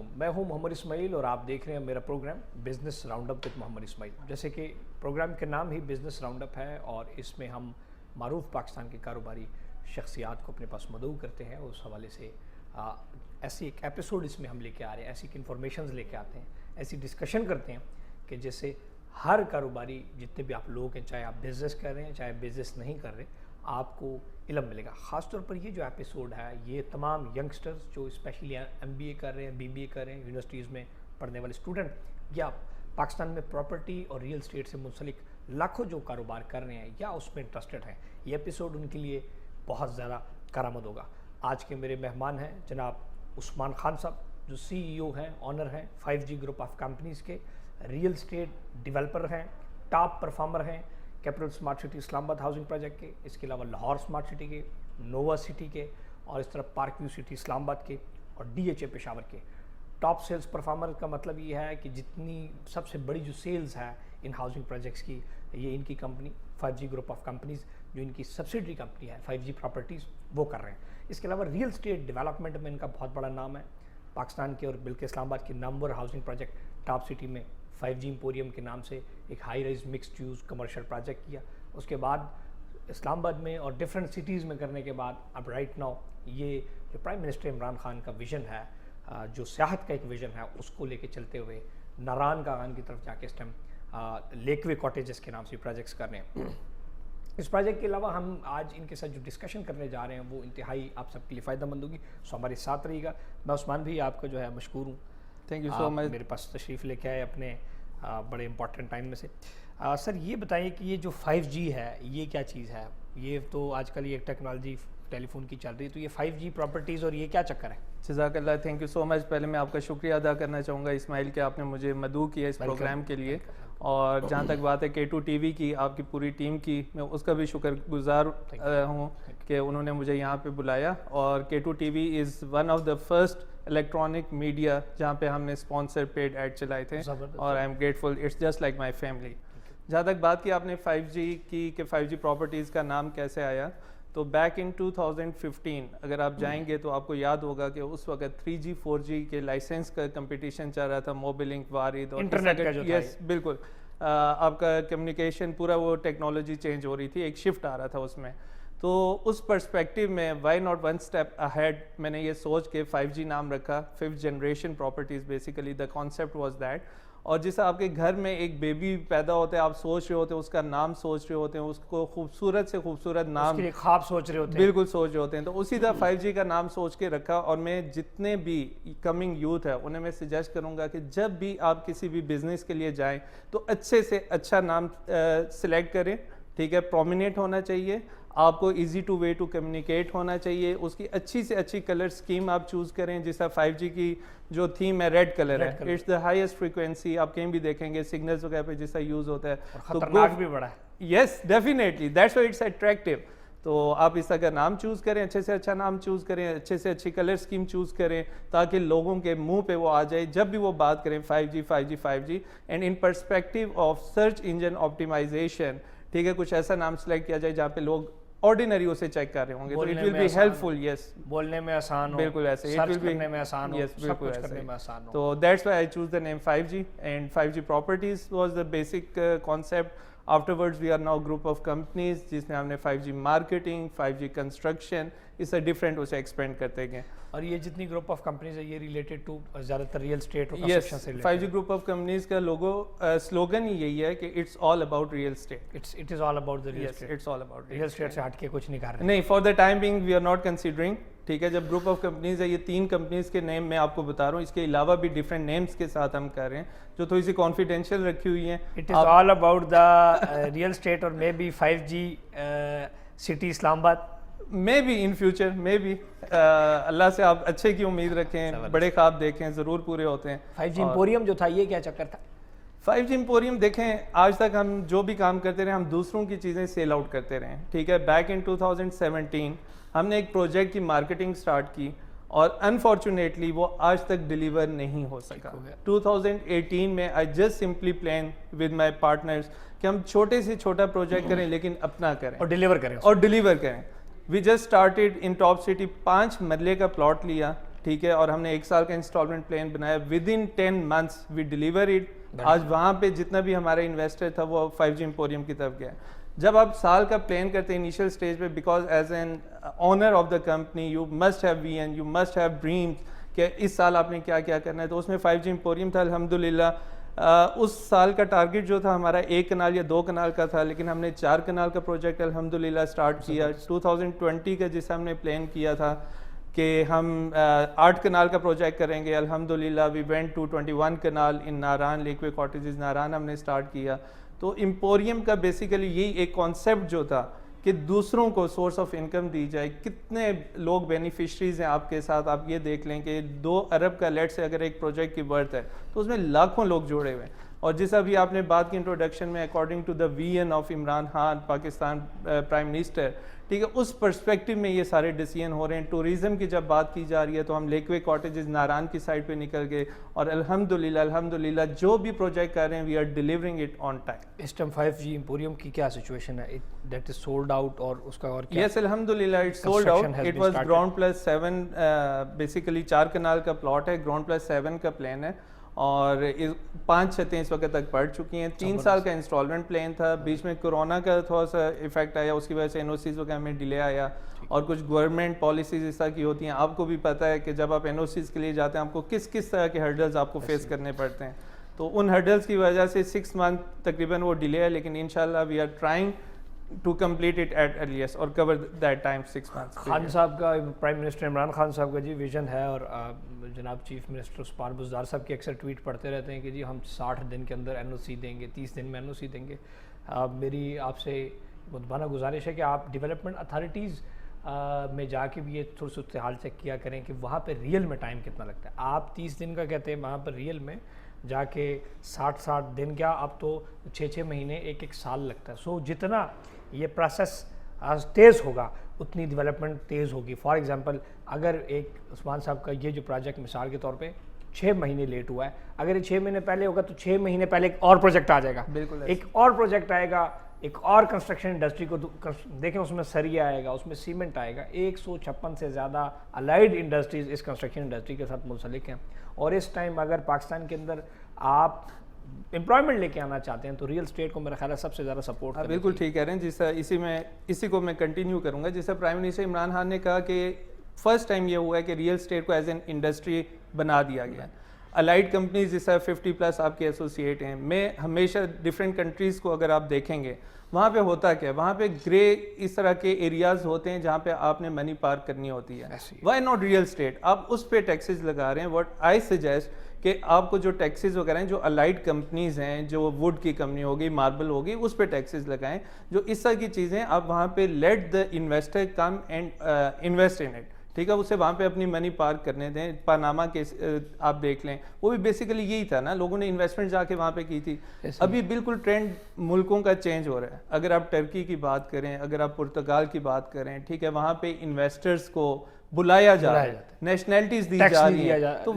علیکم، میں ہوں محمد اسماعیل اور آپ دیکھ رہے ہیں میرا program business round up with Muhammad Ismail. جیسے کہ پروگرام کا نام ہی بزنس راؤنڈ اپ ہے اور اس میں ہم معروف پاکستان کے کاروباری شخصیات کو اپنے پاس مدعو کرتے ہیں. اس حوالے سے ایسی ایک ایپیسوڈ اس میں ہم لے کے آ رہے ہیں, ایسی انفارمیشنز لے کے آتے ہیں, ایسی ڈسکشن کرتے ہیں کہ جس سے ہر کاروباری جتنے بھی آپ لوگ ہیں, چاہے آپ بزنس کر رہے ہیں چاہے بزنس نہیں کر رہے, آپ کو علم ملے گا. خاص طور پر یہ جو ایپیسوڈ ہے یہ تمام ینگسٹرز جو اسپیشلی MBA کر رہے ہیں, BBA کر رہے ہیں, یونیورسٹیز میں پڑھنے والے اسٹوڈنٹ, یا پاکستان میں پراپرٹی اور ریئل اسٹیٹ سے منسلک لاکھوں جو کاروبار کر رہے ہیں یا اس میں انٹرسٹڈ ہیں, یہ ایپیسوڈ ان کے لیے بہت زیادہ کارآمد ہوگا. آج کے میرے مہمان ہیں جناب عثمان خان صاحب, جو CEO ہیں, آنر ہیں 5G گروپ آف کمپنیز کے, ریئل اسٹیٹ ڈیولپر ہیں, ٹاپ پرفارمر ہیں کیپٹل اسمارٹ سٹی اسلام آباد ہاؤسنگ پروجیکٹ کے, اس کے علاوہ لاہور اسمارٹ سٹی کے, نووا سٹی کے, اور اس طرح پارک ویو سٹی اسلام آباد کے, اور DHA پشاور کے. ٹاپ سیلز پرفارمر کا مطلب یہ ہے کہ جتنی سب سے بڑی جو سیلز ہے ان ہاؤسنگ پروجیکٹس کی, یہ ان کی company 5G group of companies جو ان کی سبسڈری کمپنی ہے 5G پراپرٹیز وہ کر رہے ہیں. اس کے علاوہ ریئل اسٹیٹ ڈیولپمنٹ میں ان کا بہت بڑا نام ہے. پاکستان کے اور بلکہ اسلام آباد کے نامور ہاؤسنگ پروجیکٹ ٹاپ سٹی میں 5G امپوریم کے نام سے ایک high rise mixed use commercial project کیا. اس کے بعد اسلام آباد میں اور ڈفرینٹ سٹیز میں کرنے کے بعد اب رائٹ ناؤ یہ جو پرائم منسٹر عمران خان کا ویژن ہے, جو سیاحت کا ایک ویژن ہے, اس کو لے کے چلتے ہوئے ناران کاغان کی طرف جا کے اس ٹائم لیک وے کاٹیجز کے نام سے پروجیکٹس کر رہے ہیں. اس پروجیکٹ کے علاوہ ہم آج ان کے ساتھ جو ڈسکشن کرنے جا رہے ہیں وہ انتہائی آپ سب کے لیے فائدہ مند ہوگی, سو ہمارے ساتھ رہیے گا. میں عثمان بھی آپ کا جو ہے مشکور ہوں, تھینک یو سو مچ, میرے پاس تشریف لے کے آئے اپنے بڑے امپورٹنٹ ٹائم میں سے. سر یہ بتائیے کہ یہ جو 5G ہے یہ کیا چیز ہے؟ یہ تو آج کل یہ ٹیکنالوجی ٹیلی فون کی چل رہی ہے, تو یہ 5G پراپرٹیز اور یہ کیا چکر ہے؟ جزاک اللہ, تھینک یو سو مچ. پہلے میں آپ کا شکریہ ادا کرنا چاہوں گا اسماعیل کہ آپ نے مجھے مدعو کیا اس پروگرام کے لیے, اور جہاں تک بات ہے K2 TV کی, آپ کی پوری ٹیم کی, میں اس کا بھی شکر گزار ہوں کہ انہوں نے مجھے یہاں پہ بلایا. اور K2 TV is one of the first electronic media جہاں پہ ہم نے اسپانسر پیڈ ایڈ چلائے تھے, اور I am grateful, it's just like my family. جہاں تک بات کی آپ نے 5G کی کہ 5G پراپرٹیز کا نام کیسے آیا, تو بیک ان 2015 اگر آپ جائیں گے تو آپ کو یاد ہوگا کہ اس وقت 3G 4G کے لائسنس کا کمپٹیشن چل رہا تھا, موبی لنک, وارد, اور انٹرنیٹ کا جو تھا. یس بالکل, آپ کا کمیونیکیشن پورا وہ ٹیکنالوجی چینج ہو رہی تھی, ایک شفٹ آ رہا تھا اس میں. تو اس پرسپیکٹیو میں why not one step ahead, میں نے یہ سوچ کے 5G نام رکھا, 5th generation properties. Basically the concept was that. اور جیسا آپ کے گھر میں ایک بیبی پیدا ہوتا ہے, آپ سوچ رہے ہوتے ہیں, اس کا نام سوچ رہے ہوتے ہیں, اس کو خوبصورت سے خوبصورت نام, اس کے خواب سوچ رہے ہوتے ہیں, بالکل سوچ رہے ہوتے ہیں. تو اسی طرح 5G کا نام سوچ کے رکھا. اور میں جتنے بھی کمنگ یوتھ ہے انہیں میں سجیسٹ کروں گا کہ جب بھی آپ کسی بھی بزنس کے لیے جائیں تو اچھے سے اچھا نام سلیکٹ کریں, ٹھیک ہے, پرومیننٹ ہونا چاہیے, آپ کو easy two way to communicate ہونا چاہیے, اس کی اچھی سے اچھی کلر سکیم آپ چوز کریں. جس طرح 5G کی جو تھیم ہے ریڈ کلر ہے, اٹس دا ہائیسٹ فریکوینسی, آپ کہیں بھی دیکھیں گے سگنلز وغیرہ پہ جس طرح یوز ہوتا ہے, خطرناک بھی بڑا ہے. Yes definitely, that's why it's attractive. تو آپ اس طرح کا نام چوز کریں, اچھے سے اچھا نام چوز کریں, اچھے سے اچھی کلر سکیم چوز کریں, تاکہ لوگوں کے منہ پہ وہ آ جائے جب بھی وہ بات کریں 5G 5G 5G. And in perspective of search engine optimisation, ٹھیک ہے, کچھ ایسا نام سلیکٹ کیا جائے جہاں پہ لوگ آرڈینری اسے چیک کر رہے ہوں گے, تو اٹ ول بی ہیلپ فل. یس, بولنے میں آسان ہو, بالکل ایسے, سرچ کرنے میں آسان ہو, سب کچھ کرنے میں آسان ہو. تو that's why I choose the name 5G. And 5G properties was the basic concept. Afterwards we are now group of companies جس میں ہم نے 5G مارکیٹنگ, 5G کنسٹرکشن, اس سے ڈفرینٹ اسے ایکسپینڈ کرتے گئے. اور یہ جتنی گروپ آف کمپنیز ہے یہ ریلیٹڈ ٹو زیادہ تر ریئل اسٹیٹ اور کنسٹرکشن سے. 5G گروپ آف کمپنیز کا لوگو سلوگن ہی یہی ہے کہ it's all about real estate. It is all about the real estate. It's all about real estate سے ہٹ کے کچھ نہیں کر رہے. نہیں, for the time being we are not considering, ٹھیک ہے. جب گروپ آف کمپنیز ہے, یہ 3 کمپنیز کے نیم میں آپ کو بتا رہا ہوں, اس کے علاوہ بھی ڈفرینٹ نیمز کے ساتھ ہم کر رہے ہیں جو تھوڑی سی کانفیڈینشیل رکھی ہوئی ہیں. It is all about the real estate اور may be 5G city Islamabad, may be in future, may be. اللہ سے آپ اچھے کی امید رکھیں, بڑے خواب دیکھیں, ضرور پورے ہوتے ہیں. 5G امپوریم جو تھا یہ کیا چکر تھا؟ 5G امپوریم دیکھیں, آج تک ہم جو بھی کام کرتے رہے, ہم دوسروں کی چیزیں سیل آؤٹ کرتے رہے, ٹھیک ہے. بیک ان 2017 ہم نے ایک پروجیکٹ کی مارکیٹنگ سٹارٹ کی, اور انفارچونیٹلی وہ آج تک ڈیلیور نہیں ہو سکا. 2018 میں I just simply plan with my partners کہ ہم چھوٹے سے چھوٹا پروجیکٹ کریں لیکن اپنا کریں اور ڈیلیور کریں. We just started in top city, 5 مرلے کا پلاٹ لیا, ٹھیک ہے, اور ہم نے 1 سال کا انسٹالمنٹ پلان بنایا, with in 10 months we deliver it. آج وہاں پہ جتنا بھی ہمارا انویسٹر تھا وہ 5G ایمپوریم کی طرف گیا. جب آپ سال کا پلان کرتے ہیں انیشیل اسٹیج پہ, because as an owner of the company you must have vision, you must have dreams کہ اس سال آپ نے کیا کیا کرنا ہے. تو اس میں 5G ایمپوریم تھا الحمدللہ. اس سال کا ٹارگیٹ جو تھا ہمارا 1 کنال یا 2 کنال کا تھا, لیکن ہم نے 4 کنال کا پروجیکٹ الحمدللہ اسٹارٹ کیا. 2020 کا جسے ہم نے پلان کیا تھا کہ ہم 8 کنال کا پروجیکٹ کریں گے, الحمدللہ وی وینٹ ٹو 21 کنال ان Naran, lake way cottages Naran ہم نے اسٹارٹ کیا. تو ایمپوریم کا بیسیکلی یہی ایک کانسیپٹ جو تھا کہ دوسروں کو سورس آف انکم دی جائے. کتنے لوگ بینیفیشریز ہیں آپ کے ساتھ, آپ یہ دیکھ لیں کہ 2 ارب کا لیٹ سے اگر ایک پروجیکٹ کی برتھ ہے تو اس میں لاکھوں لوگ جڑے ہوئے ہیں. اور جیسا بھی آپ نے بات کی انٹروڈکشن میں, according to the vision of Imran Khan Pakistan prime minister, ٹھیک ہے, اس پرسپیکٹو میں یہ سارے ڈیسیژن ہو رہے ہیں. ٹورزم کی جب بات کی جا رہی ہے تو ہم لیک وے کاٹیجز ناران کی سائڈ پہ نکل گئے, اور الحمدللہ جو بھی پروجیکٹ کر رہے ہیں we are delivering it on time. اس ٹائم 5G ایمپوریم کی کیا سچویشن ہے؟ دیٹ از سولڈ آؤٹ, اور اس کا اور کیا؟ یس الحمدللہ it sold out. It was ground plus 7, basically 4 کنال کا پلاٹ ہے, گراؤنڈ پلس 7 کا پلان ہے, اور 5 چھتیں اس وقت تک پڑ چکی ہیں. 3 سال کا انسٹالمنٹ پلان تھا, بیچ میں کورونا کا تھوڑا سا ایفیکٹ آیا, اس کی وجہ سے NOCs وغیرہ میں ڈیلے آیا, اور کچھ گورنمنٹ پالیسیز اس طرح کی ہوتی ہیں. آپ کو بھی پتہ ہے کہ جب آپ NOCs کے لیے جاتے ہیں آپ کو کس طرح کے ہرڈلز آپ کو فیس کرنے پڑتے ہیں. تو ان ہرڈلز کی وجہ سے 6 month تقریباً وہ ڈیلے ہے, لیکن انشاءاللہ we are trying to complete it at earliest اور cover that time 6 months. Khan صاحب کا, پرائم منسٹر عمران خان صاحب کا جی ویژن ہے, اور جناب چیف منسٹر عثمان بزدار صاحب کی اکثر ٹویٹ پڑھتے رہتے ہیں کہ جی ہم 60 دن کے اندر NOC دیں گے, 30 دن میں NOC دیں گے. میری آپ سے مدبانہ گزارش ہے کہ آپ ڈیولپمنٹ اتھارٹیز میں جا کے بھی یہ تھوڑا صورت حال چیک کیا کریں کہ وہاں پہ ریئل میں ٹائم کتنا لگتا ہے. آپ 30 دن کا کہتے ہیں, وہاں پر ریئل میں جا کے 60 دن, کیا اب تو 6 مہینے 1 سال لگتا ہے. سو جتنا یہ پروسیس تیز ہوگا اتنی ڈیولپمنٹ تیز ہوگی. فار ایگزامپل اگر ایک عثمان صاحب کا یہ جو پروجیکٹ مثال کے طور پہ 6 مہینے لیٹ ہوا ہے, اگر یہ 6 مہینے پہلے ہوگا تو 6 مہینے پہلے ایک اور پروجیکٹ آ جائے گا, ایک اور پروجیکٹ آئے گا, ایک اور کنسٹرکشن انڈسٹری کو دیکھیں, اس میں سریا آئے گا, اس میں سیمنٹ آئے گا. 156 سے زیادہ الائڈ انڈسٹریز اس کنسٹرکشن انڈسٹری کے ساتھ منسلک ہیں. اور اس ٹائم اگر پاکستان کے اندر آپ امپلائمنٹ لے کے آنا چاہتے ہیں تو ریئل اسٹیٹ کو میرا خیال ہے سب سے زیادہ سپورٹ کرنا. بالکل ٹھیک کہہ رہے ہیں. جس اسی کو میں کنٹینیو کروں گا. جیسے پرائم منسٹر عمران خان نے کہا کہ فرسٹ ٹائم یہ ہوا ہے کہ ریئل اسٹیٹ کو ایز این انڈسٹری بنا دیا گیا. الائڈ کمپنیز جس طرح 50+ آپ کے ایسوسیٹ ہیں, میں ہمیشہ ڈفرینٹ کنٹریز کو اگر آپ دیکھیں گے وہاں پہ ہوتا کیا, وہاں پہ گرے اس طرح کے ایریاز ہوتے ہیں جہاں پہ آپ نے منی پارک کرنی ہوتی ہے. Why not real estate? آپ اس پہ ٹیکسز لگا رہے ہیں. واٹ آئی سجیسٹ کہ آپ کو جو ٹیکسز وغیرہ ہیں, جو الائڈ کمپنیز ہیں, جو ووڈ کی کمپنی ہوگی, ماربل ہوگی, اس پہ ٹیکسز لگائیں. جو اس طرح کی چیزیں آپ وہاں پہ let the investor come and invest in it, ٹھیک ہے, اسے وہاں پہ اپنی منی پارک کرنے دیں. پاناما کیس آپ دیکھ لیں, وہ بھی بیسیکلی یہی تھا نا, لوگوں نے انویسٹمنٹ جا کے وہاں پہ کی تھی. ابھی بالکل ٹرینڈ ملکوں کا چینج ہو رہا ہے. اگر آپ ٹرکی کی بات کریں, اگر آپ پرتگال کی بات کریں, ٹھیک ہے, وہاں پہ انویسٹرز کو بلایا جا رہا ہے, نیشنلٹیز دی جا رہی ہیں. تو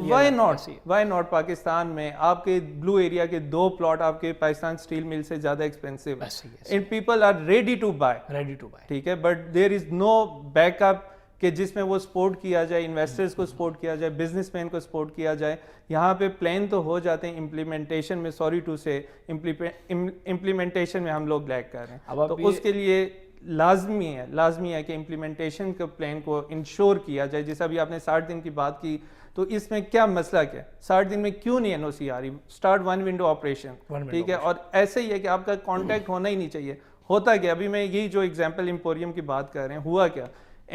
وائی ناٹ پاکستان میں آپ کے بلو ایریا کے 2 پلاٹ آپ کے پاکستان اسٹیل مل سے زیادہ ایکسپینسو ہیں, and people are ready to buy, ٹھیک ہے, but there is know back up کہ جس میں وہ سپورٹ کیا جائے, انویسٹرز کو سپورٹ کیا جائے, بزنس مین کو سپورٹ کیا جائے. یہاں پہ پلان تو ہو جاتے ہیں, امپلیمنٹیشن میں سوری ٹو سے امپلیمنٹیشن میں ہم لوگ لیگ کر رہے ہیں. تو اس کے لیے لازمی ہے کہ امپلیمنٹیشن کے پلان کو انشور کیا جائے. جیسا بھی آپ نے 60 دن کی بات کی, تو اس میں کیا مسئلہ کیا, 60 دن میں کیوں نہیں NOC آ رہی؟ اسٹارٹ 1 ونڈو آپریشن, ٹھیک ہے, اور ایسے ہی ہے کہ آپ کا کانٹیکٹ ہونا ہی نہیں چاہیے. ہوتا کیا, ابھی میں یہی جو ایگزامپل ایمپوریم کی بات کر رہے ہیں, ہوا کیا,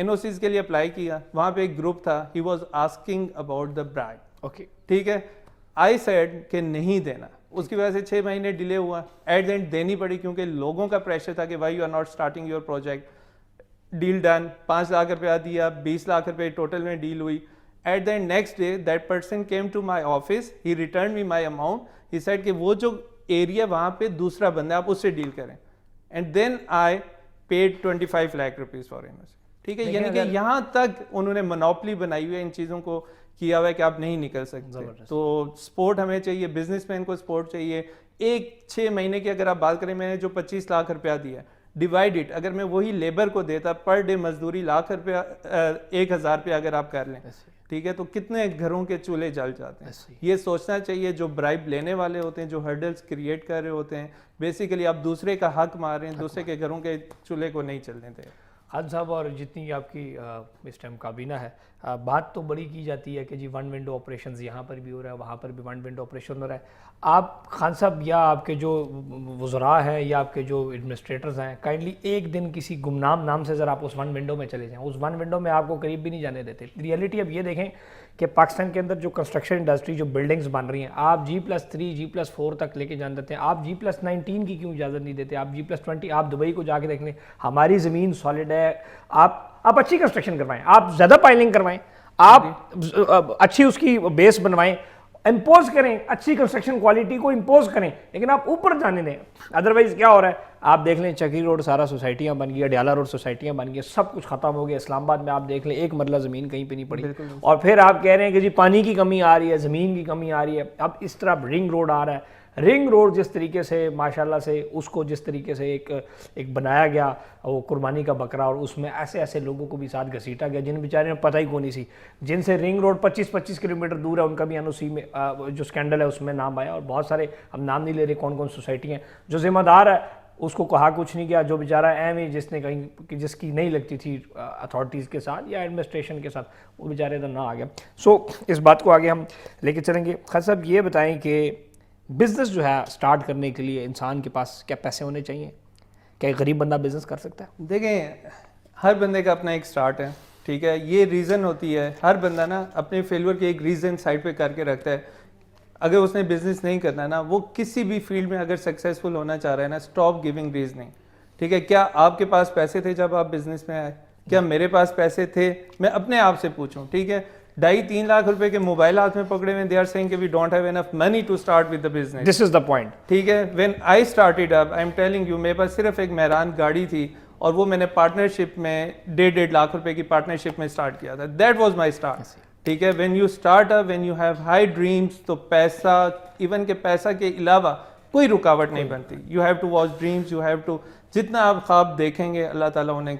NOCs کے لیے اپلائی کیا, وہاں پہ ایک گروپ تھا, he was asking about the bribe, okay, ٹھیک ہے, I said کہ نہیں دینا. اس کی وجہ سے 6 مہینے ڈیلے ہوا. ایٹ دا اینڈ دینی پڑی کیونکہ لوگوں کا پریشر تھا کہ why you are not starting your project. Deal done, 5 lakh روپیہ دیا, 20 لاکھ روپے ٹوٹل میں ڈیل ہوئی. At the end next day that person came to my office, he returned me my amount, he said کہ وہ جو ایریا وہاں پہ دوسرا بندہ آپ اس سے ڈیل کریں. And then I paid 25 lakh rupees for NOC, ٹھیک ہے. یعنی کہ یہاں تک انہوں نے منوپلی بنائی ہوئی ہے, ان چیزوں کو کیا ہوا ہے کہ آپ نہیں نکل سکتے. تو سپورٹ ہمیں چاہیے, بزنس مین کو سپورٹ چاہیے. 6 مہینے کی اگر آپ بات کریں, میں نے جو 25 لاکھ روپیہ دیا, ڈیوائڈ اٹ, اگر میں وہی لیبر کو دیتا پر ڈے مزدوری 1,00,000 روپیہ 1,000 روپیہ اگر آپ کر لیں, ٹھیک ہے, تو کتنے گھروں کے چولہے جل جاتے ہیں. یہ سوچنا چاہیے جو برائب لینے والے ہوتے ہیں, جو ہرڈلس کریٹ کر رہے ہوتے ہیں, بیسیکلی آپ دوسرے کا حق مار رہے ہیں, دوسرے کے گھروں کے چولہے کو نہیں چلنے دیں. خان صاحب, اور جتنی آپ کی اس ٹائم کابینہ ہے, بات تو بڑی کی جاتی ہے کہ جی ون ونڈو آپریشنز یہاں پر بھی ہو رہا ہے, وہاں پر بھی ون ونڈو آپریشن ہو رہا ہے. آپ خان صاحب یا آپ کے جو وزراء ہیں یا آپ کے جو ایڈمنسٹریٹرز ہیں, کائنڈلی ایک دن کسی گمنام نام سے ذرا آپ اس ون ونڈو میں چلے جائیں, اس ون ونڈو میں آپ کو قریب بھی نہیں جانے دیتے. ریئلٹی اب یہ دیکھیں کہ پاکستان کے اندر جو کنسٹرکشن انڈسٹری, جو بلڈنگز بن رہی ہیں, آپ G+3 G+4 تک لے کے جان دیتے ہیں, آپ G+19 کی کیوں اجازت نہیں دیتے, آپ G+20, آپ دبئی کو جا کے دیکھ لیں, ہماری زمین سالڈ ہے, آپ اچھی کنسٹرکشن کروائیں, آپ زیادہ پائلنگ کروائیں, آپ اچھی اس کی بیس بنوائیں, امپوز کریں, اچھی کنسٹرکشن کوالٹی کو امپوز کریں, لیکن آپ اوپر جانے دیں. ادروائز کیا ہو رہا ہے, آپ دیکھ لیں چکی روڈ سارا سوسائٹیاں بن گئی, اڈیالہ روڈ سوسائٹیاں بن گئی, سب کچھ ختم ہو گیا. اسلام آباد میں آپ دیکھ لیں ایک مرلہ زمین کہیں پہ نہیں پڑی, اور پھر آپ کہہ رہے ہیں کہ جی پانی کی کمی آ رہی ہے, زمین کی کمی آ رہی ہے. اب اس طرح رنگ روڈ آ رہا ہے, رنگ روڈ جس طریقے سے ماشاءاللہ سے اس کو جس طریقے سے ایک بنایا گیا, وہ قربانی کا بکرا, اور اس میں ایسے ایسے لوگوں کو بھی ساتھ گھسیٹا گیا جن بیچارے میں پتہ ہی کون نہیں سی, جن سے رنگ روڈ 25 کلومیٹر دور ہے, ان کا بھی انوسی میں جو اسکینڈل ہے اس میں نام آیا. اور بہت سارے ہم نام نہیں لے رہے کون کون سوسائٹی ہیں, جو ذمہ دار ہے اس کو کہا کچھ نہیں گیا, جو بیچارہ ایم ہی جس نے کہیں جس کی نہیں لگتی تھی اتھارٹیز کے ساتھ یا ایڈمنسٹریشن کے ساتھ, وہ بیچارے ادھر نہ آ گیا. سو اس بات کو آگے ہم لے کے چلیں گے. خان صاحب یہ بتائیں کہ بزنس جو ہے سٹارٹ کرنے کے لیے انسان کے پاس کیا پیسے ہونے چاہیے, کیا ایک غریب بندہ بزنس کر سکتا ہے؟ دیکھیں, ہر بندے کا اپنا ایک سٹارٹ ہے, ٹھیک ہے, یہ ریزن ہوتی ہے, ہر بندہ نا اپنے فیلور کے ایک ریزن سائڈ پہ کر کے رکھتا ہے. اگر اس نے بزنس نہیں کرنا نا, وہ کسی بھی فیلڈ میں اگر سکسیزفل ہونا چاہ رہا ہے نا, اسٹاپ گیونگ ریزننگ. ٹھیک ہے, کیا آپ کے پاس پیسے تھے جب آپ بزنس میں آئے؟ کیا میرے پاس پیسے تھے؟ میں اپنے آپ سے پوچھوں, ٹھیک ہے, 2.5-3 لاکھ روپے کے موبائل ہاتھ میں پکڑے ہوئے, they are saying کہ we don't have enough money to start with the business. This is the point. ٹھیک ہے, when I started up, I'm telling you, میرے پاس صرف ایک مہران گاڑی تھی, اور وہ میں نے پارٹنرشپ میں 1.5 لاکھ روپے کی پارٹنرشپ میں اسٹارٹ کیا تھا. That was my start. ٹھیک ہے, when you start up, when you have high dreams, تو پیسہ, ایون کہ پیسہ کے علاوہ کوئی رکاوٹ نہیں بنتی. You have to watch dreams, you have to, جتنا آپ خواب دیکھیں گے اللہ تعالیٰ انہیں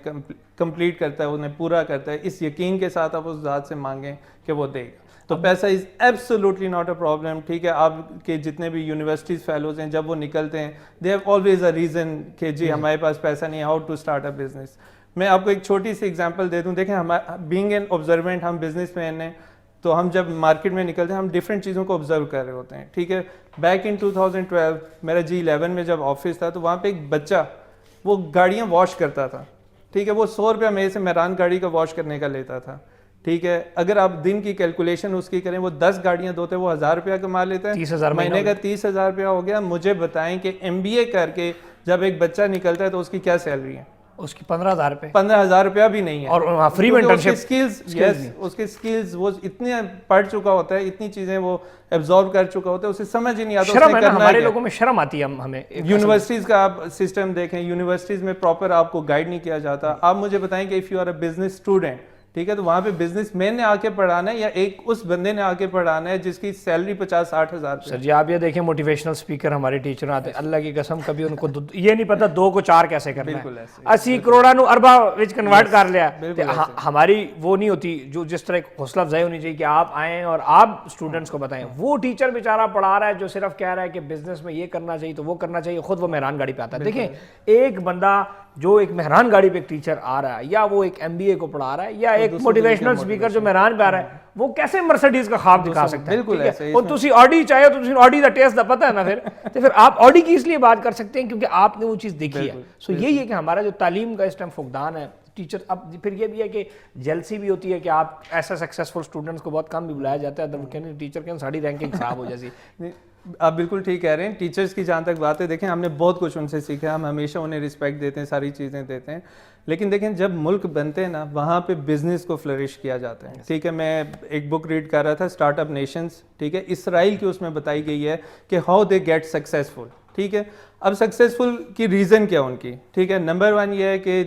کمپلیٹ کرتا ہے, انہیں پورا کرتا ہے. اس یقین کے ساتھ آپ اس ذات سے مانگیں کہ وہ دے گا. تو پیسہ is absolutely not a problem. ٹھیک ہے, آپ کے جتنے بھی یونیورسٹیز فیلوز ہیں, جب وہ نکلتے ہیں, they have always a reason کہ جی ہمارے پاس پیسہ نہیں ہے, how to start a business. میں آپ کو ایک چھوٹی سی ایگزامپل دے دوں. دیکھیں, بینگ این آبزروینٹ, ہم بزنس مین ہیں, تو ہم جب مارکیٹ میں نکلتے ہیں ہم ڈفرینٹ چیزوں کو آبزرو کر رہے ہوتے ہیں. ٹھیک ہے, بیک ان 2012 میرا G11 میں جب آفس تھا, تو وہاں پہ ایک بچہ وہ گاڑیاں واش کرتا تھا. ٹھیک ہے, وہ 100 روپیہ میرے سے مہران گاڑی کا واش کرنے کا لیتا تھا. ٹھیک ہے, اگر آپ دن کی کیلکولیشن اس کی کریں, وہ 10 گاڑیاں دھوتے, وہ 1000 روپیہ کما لیتا ہے, 30,000 مہینے کا 30,000 روپیہ ہو گیا. مجھے بتائیں کہ MBA کر کے جب ایک بچہ نکلتا ہے تو اس کی کیا سیلری ہے؟ اس کی 15,000 روپے. 15,000 روپیہ بھی نہیں ہے, اور فری میں انٹرنشپ. اس کے سکلز وہ اتنے پڑھ چکا ہوتا ہے, اتنی چیزیں وہ ایبزارب کر چکا ہوتا ہے, اسے سمجھ ہی نہیں آتا. شرم ہے نا, ہمارے لوگوں میں شرم آتی ہے. ہمیں یونیورسٹیز کا آپ سسٹم دیکھیں, یونیورسٹیز میں پراپر آپ کو گائیڈ نہیں کیا جاتا. آپ مجھے بتائیں کہ if you are a business student, ٹھیک ہے, تو وہاں پہ بزنس مین نے آ کے پڑھانا ہے یا ایک اس بندے نے آ کے پڑھانا ہے جس کی سیلری 50-60 ہزار. سر جی آپ یہ دیکھیں, موٹیویشنل اسپیکر ہمارے ٹیچر آتے, اللہ کی قسم کبھی ان کو یہ نہیں پتا 2 کو 4 کیسے کرنا ہے. 80 کروڑا نو اربا وچ کنورٹ کر لیا. ہماری وہ نہیں ہوتی جو جس طرح حوصلہ افزائی ہونی چاہیے کہ آپ آئیں اور آپ اسٹوڈنٹس کو بتائیں. وہ ٹیچر بیچارہ پڑھا رہا ہے جو صرف کہہ رہا ہے کہ بزنس میں یہ کرنا چاہیے تو وہ کرنا چاہیے, خود وہ مہران گاڑی پہ آتا ہے. دیکھیں, ایک بندہ جو ایک مہران گاڑی پہ ایک ٹیچر آ رہا ہے, یا وہ ایک MBA کو پڑھا رہا ہے, یا ایک موٹیویشنل اسپیکر جو مہران پہ آ رہا ہے, وہ کیسے مرسڈیز کا خواب دکھا سکتا ہے؟ بالکل ایسے. اور تسی آڈی چاہے تو تسی آڈی دا ٹیسٹ دا پتہ ہے نا, پھر آپ آڈی کی اس لیے بات کر سکتے ہیں کیونکہ آپ نے وہ چیز دیکھی ہے. سو یہی ہے کہ ہمارا جو تعلیم کا اس ٹائم فقدان ہے ٹیچر. اب پھر یہ بھی ہے کہ جیلسی بھی ہوتی ہے کہ آپ ایسا سکسیزفل اسٹوڈنٹس کو بہت کم بھی بلایا جاتا ہے, ادھر ٹیچر کے ساری رینکنگ خراب ہو جیسی. آپ بالکل ٹھیک کہہ رہے ہیں. ٹیچرز کی جہاں تک بات ہے, دیکھیں ہم نے بہت کچھ ان سے سیکھا, ہم ہمیشہ انہیں رسپیکٹ دیتے ہیں, ساری چیزیں دیتے ہیں, لیکن دیکھیں جب ملک بنتے ہیں نا, وہاں پہ بزنس کو فلرش کیا جاتا ہے. ٹھیک ہے, میں ایک بک ریڈ کر رہا تھا, اسٹارٹ اپ نیشنز. ٹھیک ہے, اسرائیل کی اس میں بتائی گئی ہے کہ ہاؤ دے گیٹ سکسیزفل. ٹھیک ہے, اب سکسیزفل کی ریزن کیا ان کی؟ ٹھیک ہے, نمبر 1 یہ ہے کہ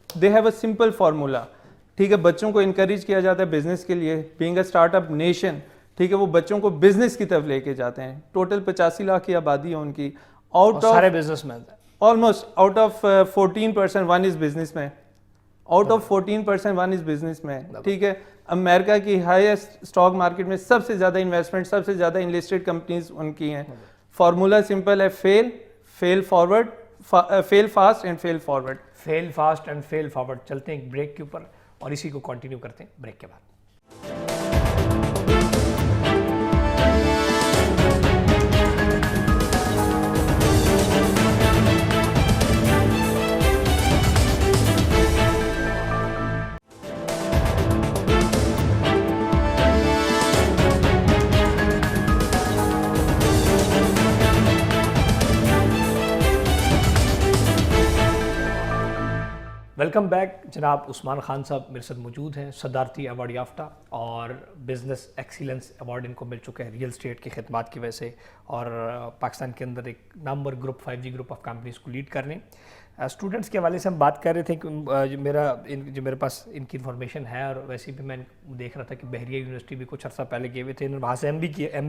they have a simple formula. ٹھیک ہے, بچوں کو انکریج کیا جاتا ہے بزنس کے لیے. Being a start up nation, ٹھیک ہے, وہ بچوں کو بزنس کی طرف لے کے جاتے ہیں. ٹوٹل 85 لاکھ کی آبادی ہے ان کی, آؤٹ آف سارے business man, almost out of 14% 1 is business man, out of 14% 1 is business man. ٹھیک ہے, امریکہ کی ہائیسٹ اسٹاک مارکیٹ میں سب سے زیادہ انویسٹمنٹ، سب سے زیادہ انلسٹڈ کمپنیز ان کی ہیں. فارمولا سمپل ہے، fail forward, fail fast and fail forward. Fail fast and fail forward. چلتے ہیں ایک بریک کے اوپر اور اسی کو کنٹینیو کرتے ہیں بریک کے بعد. Welcome back. جناب عثمان خان صاحب میرے ساتھ موجود ہیں، صدارتی ایوارڈ یافتہ اور بزنس ایکسیلنس ایوارڈ ان کو مل چکے ہیں ریئل اسٹیٹ کی خدمات کی وجہ سے، اور پاکستان کے اندر ایک number group 5G group of companies کو لیڈ کر رہے ہیں. اسٹوڈنٹس کے حوالے سے ہم بات کر رہے تھے کہ جو میرے پاس ان کی انفارمیشن ہے، اور ویسے بھی میں دیکھ رہا تھا کہ بحریہ یونیورسٹی بھی کچھ عرصہ پہلے گئے ہوئے تھے، انہوں نے وہاں سے ایم بی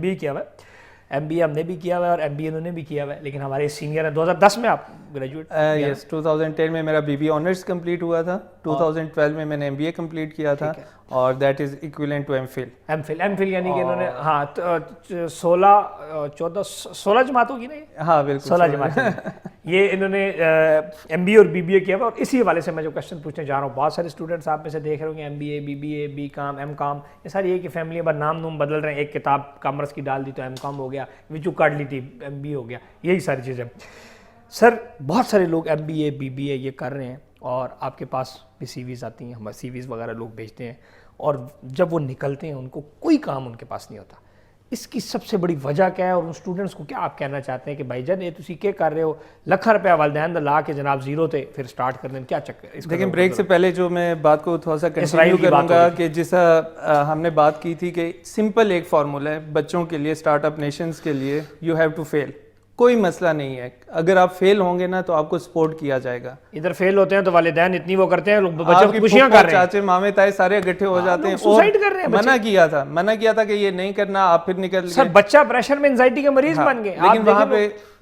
اے کیا ہوا ہے. ایم بی اے ہم نے بھی کیا ہوا ہے اور ایم بی اے انہوں نے بھی کیا ہوا ہے، لیکن ہمارے سینئر ہیں. 2010 میں آپ گریجویٹ؟ یس، 2010 میں میرا BBA آنرس کمپلیٹ ہوا تھا. 2012 میں نے MBA کمپلیٹ کیا تھا، اور that is equivalent to M Phil یعنی کہ انہوں نے 16 جماعت ہوگی نا؟ ہاں بالکل 16 جماعت. یہ انہوں نے MBA اور BBA کیا ہوا. اور اسی حوالے سے میں جو کوشچن پوچھنے جا رہا ہوں، بہت سارے اسٹوڈنٹس آپ میں سے دیکھ رہے ہوں گے MBA BBA BCom MCom، یہ ساری یہ کہ فیملی میں نام بدل رہے ہیں. ایک کتاب کامرس کی ڈال دی تو MCom ہو گیا، وچو کاٹ لی تھی MBA ہو گیا، یہی ساری چیزیں. سر بہت سارے لوگ MBA BBA یہ کر رہے ہیں، اور آپ کے پاس بھی CVs آتی ہیں، ہمارے CVs وغیرہ لوگ بھیجتے ہیں، اور جب وہ نکلتے ہیں ان کو کوئی کام ان کے پاس نہیں ہوتا. اس کی سب سے بڑی وجہ کیا ہے، اور ان اسٹوڈنٹس کو کیا آپ کہنا چاہتے ہیں کہ بھائی جان یہ تسی کیا کر رہے ہو، لاکھاں روپیہ والدین دا لا کے جناب زیرو تے پھر سٹارٹ کر دیں، کیا چکر؟ لیکن بریک سے پہلے جو میں بات کو تھوڑا سا کنٹینیو کروں گا کہ جیسا ہم نے بات کی تھی کہ سمپل ایک فارمولا ہے بچوں کے لیے، اسٹارٹ اپ نیشنز کے لیے، یو ہیو ٹو فیل. کوئی مسئلہ نہیں ہے، اگر آپ فیل ہوں گے نا تو آپ کو سپورٹ کیا جائے گا. ادھر فیل ہوتے ہیں تو والدین اتنی وہ کرتے ہیں، بچوں کی خوشیاں کر رہے ہیں، چاچے مامے تائے سارے اکٹھے ہو جاتے ہیں. سوسائڈ کر رہے ہیں. منع کیا تھا کہ یہ نہیں کرنا، آپ پھر نکل گئے. بچہ پریشر میں انزائٹی کا مریض بن گئے. لیکن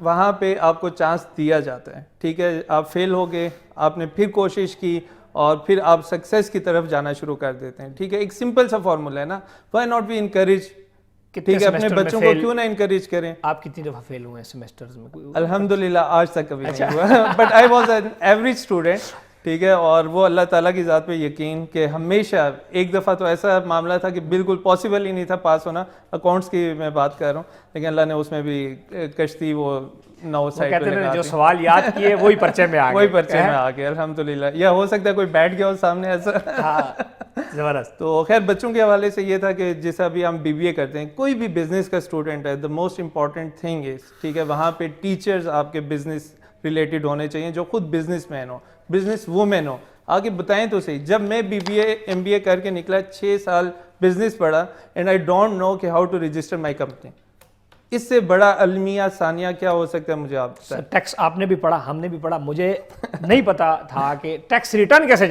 وہاں پہ آپ کو چانس دیا جاتا ہے. ٹھیک ہے، آپ فیل ہو گئے، آپ نے پھر کوشش کی، اور پھر آپ سکسیس کی طرف جانا شروع کر دیتے ہیں. ٹھیک ہے، ایک سمپل سا فارمولا ہے نا. Why not be encourage? ٹھیک ہے، اپنے بچوں کو کیوں نہ انکریج کریں. آپ کتنی دفعہ فیل ہوئے ہیں سیمسٹرز میں؟ الحمدللہ آج تک کبھی نہیں ہوا، but I was an average student. ٹھیک ہے، اور وہ اللہ تعالیٰ کی ذات پہ یقین کہ ہمیشہ. ایک دفعہ تو ایسا معاملہ تھا کہ بالکل پاسبل ہی نہیں تھا پاس ہونا، اکاؤنٹس کی میں بات کر رہا ہوں، لیکن اللہ نے اس میں بھی کشتی وہ 9 سائڈ پہ لگا دی. جو سوال یاد کیے وہی پرچے میں آ گئے الحمدللہ. یا ہو سکتا ہے کوئی بیٹھ گیا ہو سامنے ایسا. زبردست. تو خیر بچوں کے حوالے سے یہ تھا کہ جیسا بھی ہم BBA کرتے ہیں، کوئی بھی بزنس کا اسٹوڈنٹ ہے، the most important thing is, ٹھیک ہے، وہاں پہ ٹیچرز آپ کے بزنس ریلیٹڈ ہونے چاہیے جو خود بزنس مین ہو، بزنس وومین ہو. آگے بتائیں تو صحیح، جب میں BBA MBA کر کے نکلا 6 سال بزنس پڑھا، اینڈ آئی ڈونٹ نو کہ how to register my company. اس سے بڑا المیہ ثانیہ کیا ہو سکتا ہے؟ مجھے آپ ٹیکس آپ نے بھی پڑھا، ہم نے بھی پڑھا، مجھے نہیں پتا تھا کہ ٹیکس ریٹرن کیسے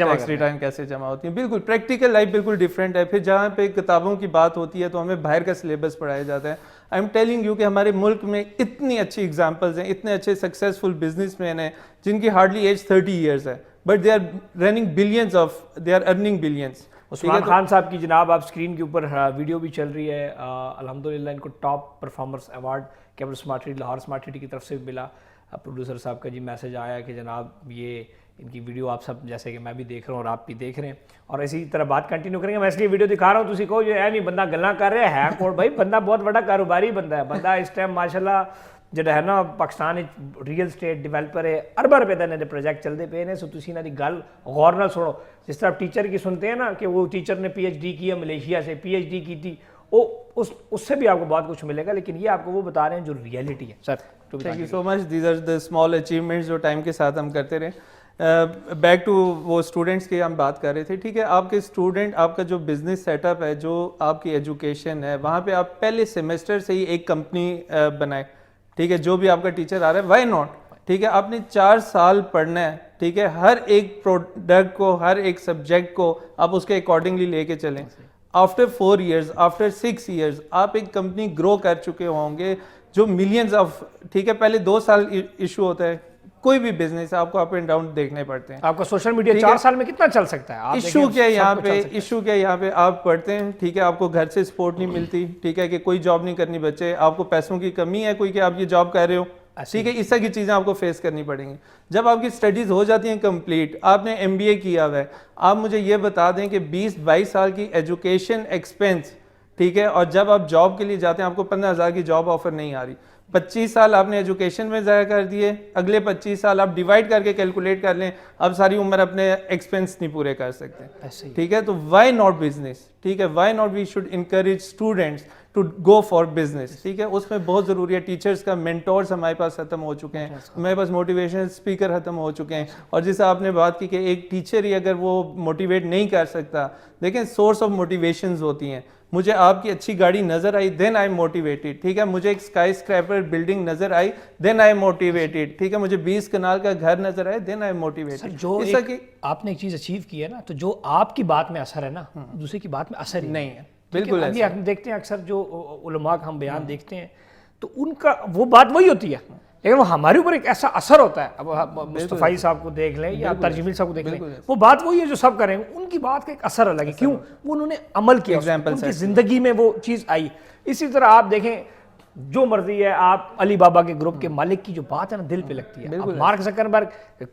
جمع ہوتی ہے. بالکل پریکٹیکل لائف بالکل ڈفرینٹ ہے. پھر جہاں پہ کتابوں کی بات ہوتی ہے تو ہمیں باہر کا سلیبس پڑھایا جاتا ہے. آئی ایم ٹیلنگ یو کہ ہمارے ملک میں اتنی اچھی ایگزامپلز ہیں، اتنے اچھے سکسیزفل بزنس مین ہیں جن کی ہارڈلی ایج 30 ایئرس ہے، but they are earning billions. Usman Khan صاحب کی جناب آپ اسکرین کے اوپر ویڈیو بھی چل رہی ہے. الحمدللہ ان کو top performers award capital smart city Lahore smart city کی طرف سے بھی ملا. پروڈیوسر صاحب کا جی میسج آیا کہ جناب یہ ان کی ویڈیو آپ سب، جیسے کہ میں بھی دیکھ رہا ہوں اور آپ بھی دیکھ رہے ہیں، اور اسی طرح بات کنٹینیو کریں گے. میں اس لیے ویڈیو دکھا رہا ہوں، تسی کو جو ہے نہیں بندہ گلاں کر رہا ہے کوڑ بھائی، بندہ بہت بڑا کاروباری بندہ ہے. بندہ اس ٹائم ماشاءاللہ جڑا ہے نا پاکستان ریئل اسٹیٹ ڈیولپر ہے، ارباں روپے دے پروجیکٹ چلتے پے نے. سو تسی انہاں دی گل غور نال سنو. جس طرح ٹیچر کی سنتے ہیں نا کہ وہ ٹیچر نے PhD کیا ملیشیا سے، PhD کی تھی، وہ اس سے بھی آپ کو بہت کچھ ملے گا، لیکن یہ آپ کو وہ بتا رہے ہیں جو ریئلٹی ہے. Sir thank you so much. These are the small achievements جو ٹائم کے ساتھ ہم کرتے رہے. بیک ٹو وہ اسٹوڈنٹس کی ہم بات کر رہے تھے. ٹھیک ہے، آپ کے اسٹوڈنٹ، آپ کا جو بزنس سیٹ اپ ہے، جو آپ کی ایجوکیشن ہے، وہاں پہ آپ پہلے سیمسٹر سے ہی ایک کمپنی بنائے. ٹھیک ہے، جو بھی آپ کا ٹیچر آ رہا ہے، وائی ناٹ. ٹھیک ہے، آپ نے 4 سال پڑھنا ہے. ٹھیک ہے، ہر ایک پروڈکٹ کو، ہر ایک سبجیکٹ کو آپ اس کے اکارڈنگلی لے کے چلیں. آفٹر 4 ایئرز، آفٹر 6 ایئرز آپ ایک کمپنی گرو کر چکے ہوں گے جو ملینز آف. ٹھیک ہے، پہلے 2 سال ایشو ہوتا ہے کوئی بھی بزنس ہے آپ کو اپ اینڈ ڈاؤن دیکھنے پڑتے ہیں. آپ کا سوشل میڈیا 4 سال میں کتنا چل سکتا ہے؟ ایشو کیا ہے یہاں پہ آپ پڑھتے ہیں, ٹھیک ہے, آپ کو گھر سے سپورٹ نہیں ملتی, ٹھیک ہے, کہ کوئی جاب نہیں کرنی بچے, آپ کو پیسوں کی کمی ہے کوئی کہ آپ یہ جاب کر رہے ہو, ٹھیک ہے, اس طرح کی چیزیں آپ کو فیس کرنی پڑیں گی. جب آپ کی اسٹڈیز ہو جاتی ہیں کمپلیٹ, آپ نے MBA کیا ہوا ہے, آپ مجھے یہ بتا دیں کہ 20-22 سال کی ایجوکیشن ایکسپینس, ٹھیک ہے, اور جب آپ جاب کے لیے جاتے ہیں آپ کو 15,000 کی جاب آفر نہیں آ رہی, 25 سال آپ نے ایجوکیشن میں ضائع کر دیے, اگلے 25 سال آپ ڈیوائڈ کر کے کیلکولیٹ کر لیں, آپ ساری عمر اپنے ایکسپینس نہیں پورے کر سکتے, ٹھیک ہے. تو وائی ناٹ بزنس, ٹھیک ہے, why not we should encourage students to go for business, ٹھیک ہے. اس میں بہت ضروری ہے, ٹیچرس کا مینٹورس ہمارے پاس ختم ہو چکے ہیں, ہمارے پاس موٹیویشن اسپیکر ختم ہو چکے ہیں, اور جیسے آپ نے بات کی کہ ایک ٹیچر ہی اگر وہ موٹیویٹ نہیں کر سکتا, دیکھیں سورس آف موٹیویشنز ہوتی ہیں. مجھے آپ کی اچھی گاڑی نظر آئی, دین آئی ایم موٹیویٹیڈ, ٹھیک ہے, مجھے ایک اسکائی اسکریپر بلڈنگ نظر آئی, دین آئی ایم موٹیویٹیڈ, ٹھیک ہے, مجھے 20 کنال کا گھر نظر آئے, دین آئی ایم موٹیویٹیڈ. جو آپ نے ایک چیز اچیو کی ہے نا, تو جو آپ کی بات میں اثر ہے نا, دوسرے کی بات میں اثر ہی نہیں ہے. بالکل ہم دیکھتے ہیں اکثر جو علماء کا ہم بیان دیکھتے ہیں تو ان کا وہ بات وہی ہوتی ہے, لیکن وہ ہمارے اوپر ایک ایسا اثر ہوتا ہے. اب مصطفی صاحب کو دیکھ لیں یا ترجمیل صاحب کو دیکھ لیں, وہ بات وہی ہے جو سب کریں گے, ان کی بات کا ایک اثر الگ ہے. کیوں؟ وہ انہوں نے عمل کیا, ان کی زندگی میں وہ چیز آئی. اسی طرح آپ دیکھیں جو مرضی ہے, آپ علی بابا کے گروپ کے مالک کی جو بات ہے نا دل پہ لگتی ہے. مارک زکربرگ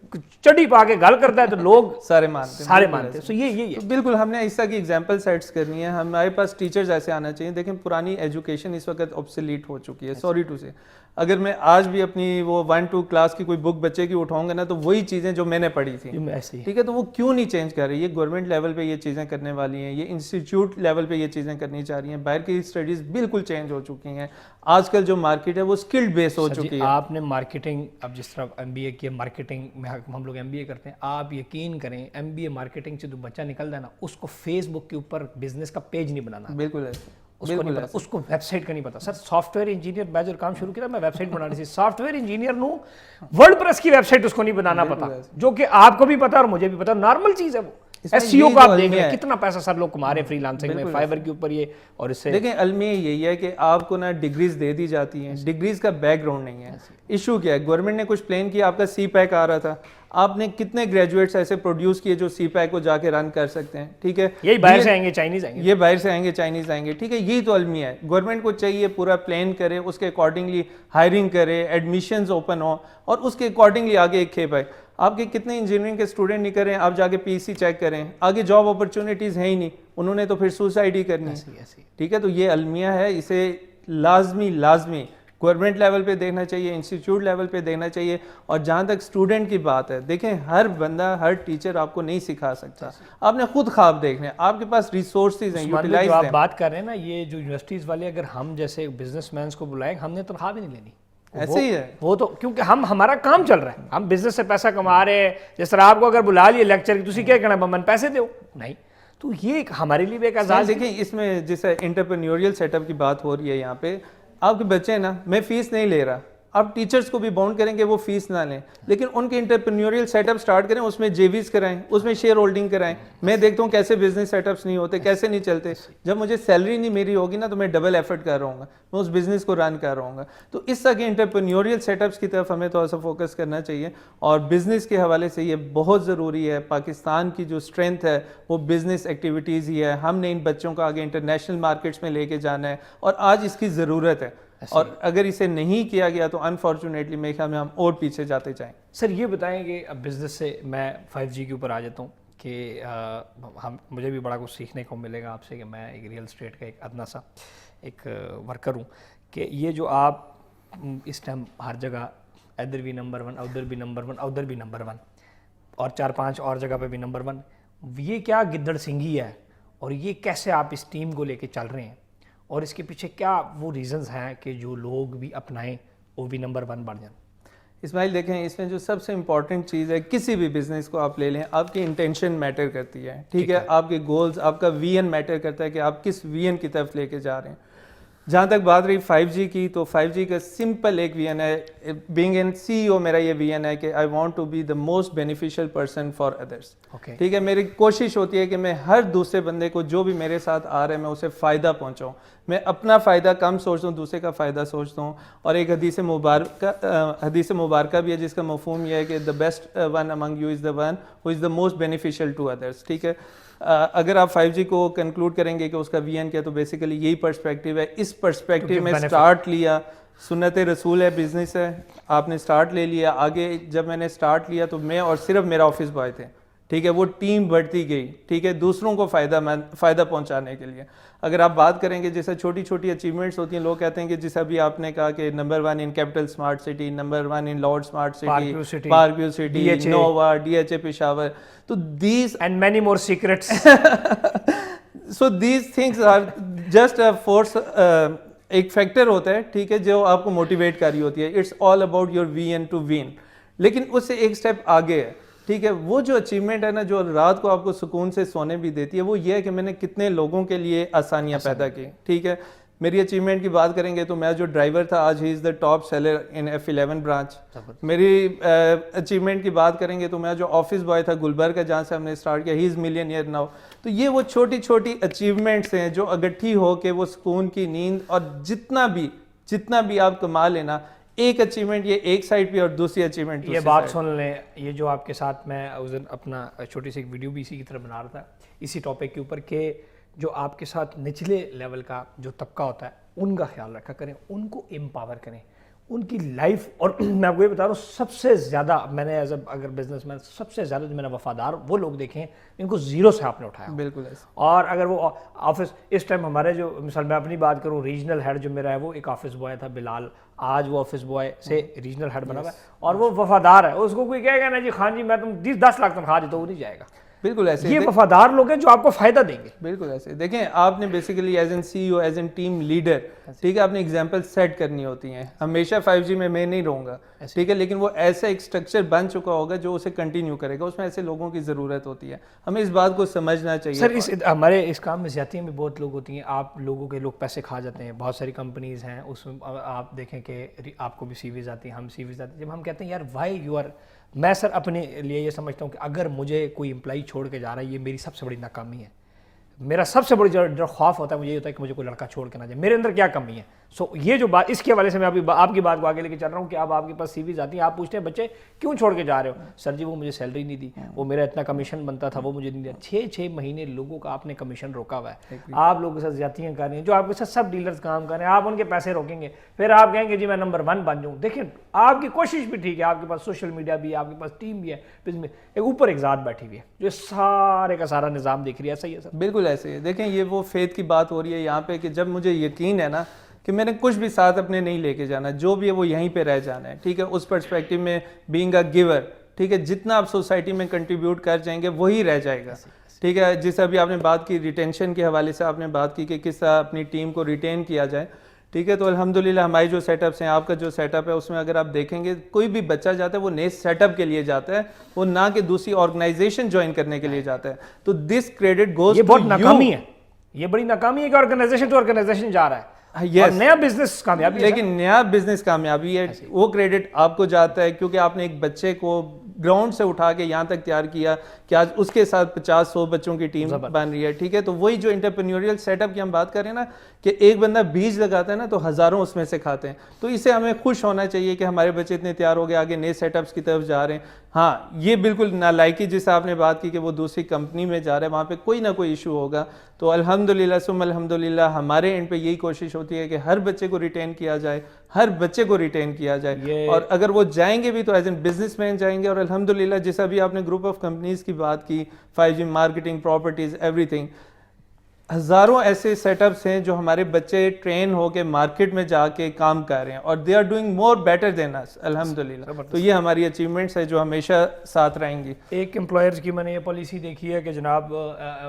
چڑی پا کے گل کرتا ہے تو لوگ سارے مانتے. تو یہ بالکل ہم نے اس طرح کی ایگزامپل سیٹس کرنی ہے. ہمارے پاس ٹیچرز ایسے آنا چاہیے. دیکھیں پرانی ایجوکیشن اس وقت آبسلیٹ ہو چکی ہے, سوری ٹو سے. اگر میں آج بھی اپنی وہ 1-2 کلاس کی کوئی بک بچے کی اٹھاؤں گا نا, تو وہی چیزیں جو میں نے پڑھی تھی, ٹھیک ہے, تو وہ کیوں نہیں چینج کر رہی. یہ گورنمنٹ لیول پہ یہ چیزیں کرنے والی ہیں, یہ انسٹیٹیوٹ لیول پہ یہ چیزیں کرنی چاہ رہی ہیں. باہر کی اسٹڈیز بالکل چینج ہو چکی ہیں. آج کل جو مارکیٹ ہے وہ اسکلڈ بیس ہو چکی ہے. آپ نے مارکیٹنگ, اب جس طرح MBA کی مارکیٹنگ میں ہم لوگ MBA کرتے ہیں, آپ یقین کریں MBA مارکیٹنگ سے جو بچہ نکلتا ہے نا, اس کو فیس بک کے اوپر بزنس کا پیج نہیں بنانا. بالکل ایسے, اس کو ویب سائٹ کا نہیں پتا. سر سافٹ ویئر انجینئر میں جو کام شروع کیا میں ویب سائٹ بنانی تھی, software engineer no WordPress کی ویب سائٹ اس کو نہیں بنانا پتا, جو کہ آپ کو بھی پتا اور مجھے بھی پتا, نارمل چیز ہے. وہ SEO کا آپ دیکھ لیں کتنا پیسہ سر لوگ کما رہے ہیں فری لانسنگ میں, فائبر کے اوپر یہ, اور اس سے دیکھیں المیہ یہی ہے کہ آپ کو نا ڈگریز دے دی جاتی ہیں, ڈگریز کا بیک گراؤنڈ نہیں ہے. ایشو کیا ہے, گورنمنٹ نے کچھ پلان کیا, آپ کا CPAC آ رہا تھا, آپ نے کتنے گریجویٹس ایسے پروڈیوس کیے جو CPAC کو جا کے رن کر سکتے ہیں, ٹھیک ہے. یہی باہر سے آئیں گے, چائنیز آئیں گے, یہ باہر سے آئیں گے, چائنیز آئیں گے, ٹھیک ہے. یہی تو المیہ ہے. گورنمنٹ کو چاہیے پورا پلان کرے, اس کے اکارڈنگلی ہائرنگ کرے, ایڈمیشنز اوپن ہوں, اور اس کے اکارڈنگلی آگے ایک کھیپ آئے. آپ کے کتنے انجینئرنگ کے اسٹوڈنٹ نہیں کریں, آپ جا کے PEC چیک کریں, آگے جاب اپرچونیٹیز ہیں ہی نہیں, انہوں نے تو پھر سوسائڈ ہی کرنی ہے, ٹھیک ہے. تو یہ المیہ ہے, اسے لازمی گورنمنٹ لیول پہ دیکھنا چاہیے, انسٹیٹیوٹ لیول پہ دیکھنا چاہیے. اور جہاں تک اسٹوڈنٹ کی بات ہے, دیکھیں ہر بندہ, ہر ٹیچر آپ کو نہیں سکھا سکتا, آپ نے خود خواب دیکھنے, آپ کے پاس ریسورسز ہیں, یوٹیلائز آپ بات کر رہے ہیں نا, یہ جو یونیورسٹیز والے اگر ہم جیسے بزنس مینس کو بلائیں, ہم نے تنخواہ بھی نہیں لینی. ایسے ہی ہے وہ تو, کیونکہ ہمارا کام چل رہا ہے, ہم بزنس سے پیسہ کما رہے ہیں. جس طرح آپ کو اگر بلا لیے لیکچر کی, تسی کیا کہنا بمن پیسے دو نہیں, تو یہ ہمارے لیے بھی ایک آزاد. دیکھیں اس میں جیسے انٹرپرینیوریل سیٹ اپ کی بات ہو رہی ہے یہاں پہ, آپ کے بچے ہیں نا, میں فیس نہیں لے رہا, آپ ٹیچرز کو بھی باؤنڈ کریں کہ وہ فیس نہ لیں, لیکن ان کے انٹرپرینیوریل سیٹ اپ سٹارٹ کریں, اس میں JVs کرائیں, اس میں شیئر ہولڈنگ کرائیں. میں دیکھتا ہوں کیسے بزنس سیٹ اپس نہیں ہوتے, کیسے نہیں چلتے. جب مجھے سیلری نہیں میری ہوگی نا, تو میں ڈبل ایفرٹ کر رہا ہوں گا, میں اس بزنس کو رن کر رہا ہوں گا. تو اس طرح کے انٹرپرینیوریل سیٹ اپس کی طرف ہمیں تھوڑا سا فوکس کرنا چاہیے. اور بزنس کے حوالے سے یہ بہت ضروری ہے. پاکستان کی جو اسٹرینتھ ہے وہ بزنس ایکٹیویٹیز ہی ہے. ہم نے ان بچوں کو آگے انٹرنیشنل مارکیٹس میں لے کے جانا ہے, اور آج اس کی ضرورت ہے. اور اگر اسے نہیں کیا گیا تو انفارچونیٹلی میرے خیال میں ہم اور پیچھے جاتے جائیں. سر یہ بتائیں کہ اب بزنس سے میں 5G کے اوپر آ جاتا ہوں کہ مجھے بھی بڑا کچھ سیکھنے کو ملے گا آپ سے, کہ میں ایک ریئل اسٹیٹ کا ایک ادنا سا ایک ورکر ہوں, کہ یہ جو آپ اس ٹائم ہر جگہ ادھر بھی نمبر 1, ادھر بھی نمبر 1, ادھر بھی نمبر 1, اور 4-5 اور جگہ پہ بھی نمبر 1, یہ کیا گدڑ سنگھی ہے, اور یہ کیسے آپ اس ٹیم کو لے کے چل رہے ہیں, اور اس کے پیچھے کیا وہ ریزنز ہیں کہ جو لوگ بھی اپنائیں وہ بھی نمبر 1 بڑھ جائیں؟ اسماعیل دیکھیں, اس میں جو سب سے امپورٹنٹ چیز ہے, کسی بھی بزنس کو آپ لے لیں, آپ کی انٹینشن میٹر کرتی ہے, ٹھیک ہے. آپ کے گولز, آپ کا وی این میٹر کرتا ہے کہ آپ کس وی این کی طرف لے کے جا رہے ہیں. جہاں تک بات رہی 5G کی، تو 5G کا سمپل ایک وی این ہے، بینگ این CEO میرا یہ وی این ہے کہ I want to be the most beneficial person for others. ٹھیک ہے، میری کوشش ہوتی ہے کہ میں ہر دوسرے بندے کو جو بھی میرے ساتھ آ رہا ہے میں اسے فائدہ پہنچاؤں. میں اپنا فائدہ کم سوچتا ہوں، دوسرے کا فائدہ سوچتا ہوں. اور ایک حدیث مبارکہ بھی ہے جس کا مفہوم یہ ہے کہ the best one among you is the one who is the most beneficial to others. ٹھیک ہے، اگر آپ 5G کو کنکلوڈ کریں گے کہ اس کا وی این کیا، تو بیسیکلی یہی پرسپیکٹیو ہے. اس پرسپیکٹیو میں سٹارٹ لیا، سنت رسول ہے، بزنس ہے، آپ نے سٹارٹ لے لیا. آگے جب میں نے سٹارٹ لیا تو میں اور صرف میرا آفس بوائے تھے. ٹھیک ہے، وہ ٹیم بڑھتی گئی. ٹھیک ہے، دوسروں کو فائدہ پہنچانے کے لیے. اگر آپ بات کریں گے جیسے چھوٹی چھوٹی اچیومنٹس ہوتی ہیں، لوگ کہتے ہیں کہ جیسا بھی آپ نے کہا کہ number 1 in capital smart city, number 1 in لاڈ smart city, park view city, Nova, DHA Peshawar, تو these and many more secrets. So these things are just a force, ایک فیکٹر ہوتا ہے. ٹھیک ہے، جو آپ کو موٹیویٹ کر رہی ہوتی ہے. It's all about your vision to win. لیکن اس سے ایک اسٹیپ آگے ہے. ٹھیک ہے، وہ جو اچیومنٹ ہے نا، جو رات کو آپ کو سکون سے سونے بھی دیتی ہے، وہ یہ ہے کہ میں نے کتنے لوگوں کے لیے آسانیاں پیدا کی. ٹھیک ہے، میری اچیومنٹ کی بات کریں گے تو میں جو ڈرائیور تھا آج ہی is the top seller in F11 branch. میری اچیومنٹ کی بات کریں گے تو میں جو آفس بوائے تھا گلبرگہ جہاں سے ہم نے اسٹارٹ کیا، ہی از ملینئر ناؤ. تو یہ وہ چھوٹی چھوٹی اچیومنٹس ہیں جو اگٹھی ہو کے وہ سکون کی نیند، اور جتنا بھی آپ کما لینا، ایک اچیومنٹ یہ ایک سائڈ پہ اور دوسری اچیومنٹ یہ بات سن لیں. یہ جو آپ کے ساتھ میں اس دن اپنا چھوٹی سی ایک ویڈیو بھی اسی کی طرح بنا رہا تھا اسی ٹاپک کے اوپر، کہ جو آپ کے ساتھ نچلے لیول کا جو طبقہ ہوتا ہے ان کا خیال رکھا کریں، ان کو امپاور کریں، ان کی لائف. اور میں آپ کو یہ بتا رہا ہوں، سب سے زیادہ میں نے ایز اگر بزنس مین سب سے زیادہ جو میں نے وفادار وہ لوگ دیکھے ہیں ان کو زیرو سے آپ نے اٹھایا. بالکل. اور اگر وہ آفس اس ٹائم ہمارے جو مثال میں اپنی بات کروں، ریجنل ہیڈ جو میرا ہے وہ ایک آفس بوائے تھا بلال، آج وہ آفس بوائے سے ریجنل ہیڈ بنا ہوا ہے اور وہ وفادار ہے. اس کو کوئی کہے گا نا جی خان جی میں تم 10 لاکھ تنخواہ دیتا ہوں، وہ نہیں جائے گا. بالکل ایسے یہ وفادار لوگ ہیں جو آپ کو فائدہ دیں گے. بالکل ایسے دیکھیں، آپ نے basically as an CEO، as an team leader, ٹھیک ہے، آپ نے ایگزامپل سیٹ کرنی ہوتی ہیں. ہمیشہ 5G میں نہیں رہوں گا، ٹھیک ہے، لیکن وہ ایسا ایک اسٹرکچر بن چکا ہوگا جو اسے کنٹینیو کرے گا. اس میں ایسے لوگوں کی ضرورت ہوتی ہے، ہمیں اس بات کو سمجھنا چاہیے. سر ہمارے اس کام میں زیادتیاں بھی بہت لوگ ہوتی ہیں. آپ لوگوں کے لوگ پیسے کھا جاتے ہیں. بہت ساری کمپنیز ہیں، اس میں آپ دیکھیں کہ آپ کو بھی CVs آتی ہیں، ہم CVs آتے ہیں. جب ہم کہتے ہیں یار وائی یو آر، میں سر اپنے لیے یہ سمجھتا ہوں کہ اگر مجھے کوئی امپلائی چھوڑ کے جا رہا ہے، یہ میری سب سے بڑی ناکامی ہے. میرا سب سے بڑی جو خوف ہوتا ہے مجھے یہ ہوتا ہے کہ مجھے کوئی لڑکا چھوڑ کے نہ جائے. میرے اندر کیا کمی ہے؟ سو یہ جو بات، اس کے حوالے سے میں آپ کی بات کو آگے لے کے چل رہا ہوں کہ اب آپ کے پاس CVs آتی ہیں، آپ پوچھتے ہیں بچے کیوں چھوڑ کے جا رہے ہو؟ سر جی وہ مجھے سیلری نہیں دی، وہ میرا اتنا کمیشن بنتا تھا وہ مجھے نہیں دیا. 6 مہینے لوگوں کا آپ نے کمیشن روکا ہوا ہے. آپ لوگوں کے ساتھ زیادتیاں کر رہے ہیں، جو آپ کے ساتھ سب ڈیلرز کام کر رہے ہیں، آپ ان کے پیسے روکیں گے، پھر آپ کہیں گے جی میں نمبر 1 بن جاؤں. دیکھیں آپ کی کوشش بھی ٹھیک ہے، آپ کے پاس سوشل میڈیا بھی، آپ کے پاس ٹیم بھی ہے، ایک اوپر ایک ذات بیٹھی ہوئی ہے جو سارے کا سارا نظام دیکھ رہی ہے. صحیح ہے سر؟ بالکل ایسے ہے. دیکھیں یہ وہ فیتھ کی بات ہو رہی ہے یہاں پہ کہ جب مجھے یقین ہے نا کہ میں نے کچھ بھی ساتھ اپنے نہیں لے کے جانا، جو بھی ہے وہ یہیں پہ رہ جانا ہے. ٹھیک ہے، اس پرسپیکٹیو میں بینگ اے گیور، ٹھیک ہے، جتنا آپ سوسائٹی میں کنٹریبیوٹ کر جائیں گے وہی رہ جائے گا. ٹھیک ہے، جیسا بھی آپ نے بات کی ریٹینشن کے حوالے سے، آپ نے بات کی کہ کس طرح اپنی ٹیم کو ریٹین کیا جائے. ٹھیک ہے، تو الحمدللہ ہماری جو سیٹ اپس ہیں، آپ کا جو سیٹ اپ ہے اس میں اگر آپ دیکھیں گے کوئی بھی بچہ جاتا ہے وہ نئے سیٹ اپ کے لیے جاتا ہے، وہ نہ کہ دوسری آرگنائزیشن جوائن کرنے کے لیے جاتا ہے. تو this credit goes to you. یہ بہت ناکامی ہے، یہ بڑی ناکامی ہے کہ آرگنائزیشن ٹو آرگنائزیشن جا رہا ہے. اور نیا بزنس کامیابی ہے، لیکن نیا بزنس کامیابی ہے، وہ کریڈٹ آپ کو جاتا ہے کیونکہ آپ نے ایک بچے کو گراؤنڈ سے اٹھا کے یہاں تک تیار کیا کہ آج اس کے ساتھ 50-100 بچوں کی ٹیم بن رہی ہے. ٹھیک ہے، تو وہی جو انٹرپرینیوریل سیٹ اپ کی ہم بات کر رہے ہیں نا کہ ایک بندہ بیج لگاتا ہے نا تو ہزاروں اس میں سے کھاتے ہیں. تو اس سے ہمیں خوش ہونا چاہیے کہ ہمارے بچے اتنے تیار ہو گئے، آگے نئے سیٹ اپس کی طرف جا رہے ہیں. ہاں یہ بالکل نالائکی جیسے آپ نے بات کی کہ وہ دوسری کمپنی میں جا رہا ہے، وہاں پہ کوئی نہ کوئی ایشو ہوگا. تو الحمدللہ ثم الحمدللہ ہمارے اینڈ پہ یہی کوشش ہوتی ہے کہ ہر بچے کو ریٹین کیا جائے، ہر بچے کو ریٹین کیا جائے. اور اگر وہ جائیں گے بھی تو ایز این بزنس مین جائیں گے. اور الحمدللہ جیسا بھی آپ نے گروپ آف کمپنیز کی بات کی، 5G marketing, properties, every thing, ہزاروں ایسے سیٹ اپس ہیں جو ہمارے بچے ٹرین ہو کے مارکیٹ میں جا کے کام کر رہے ہیں اور they are doing more better than us الحمدللہ. تو یہ ہماری اچیومنٹس ہے جو ہمیشہ ساتھ رہیں گی. ایک امپلائرز کی میں نے یہ پالیسی دیکھی ہے کہ جناب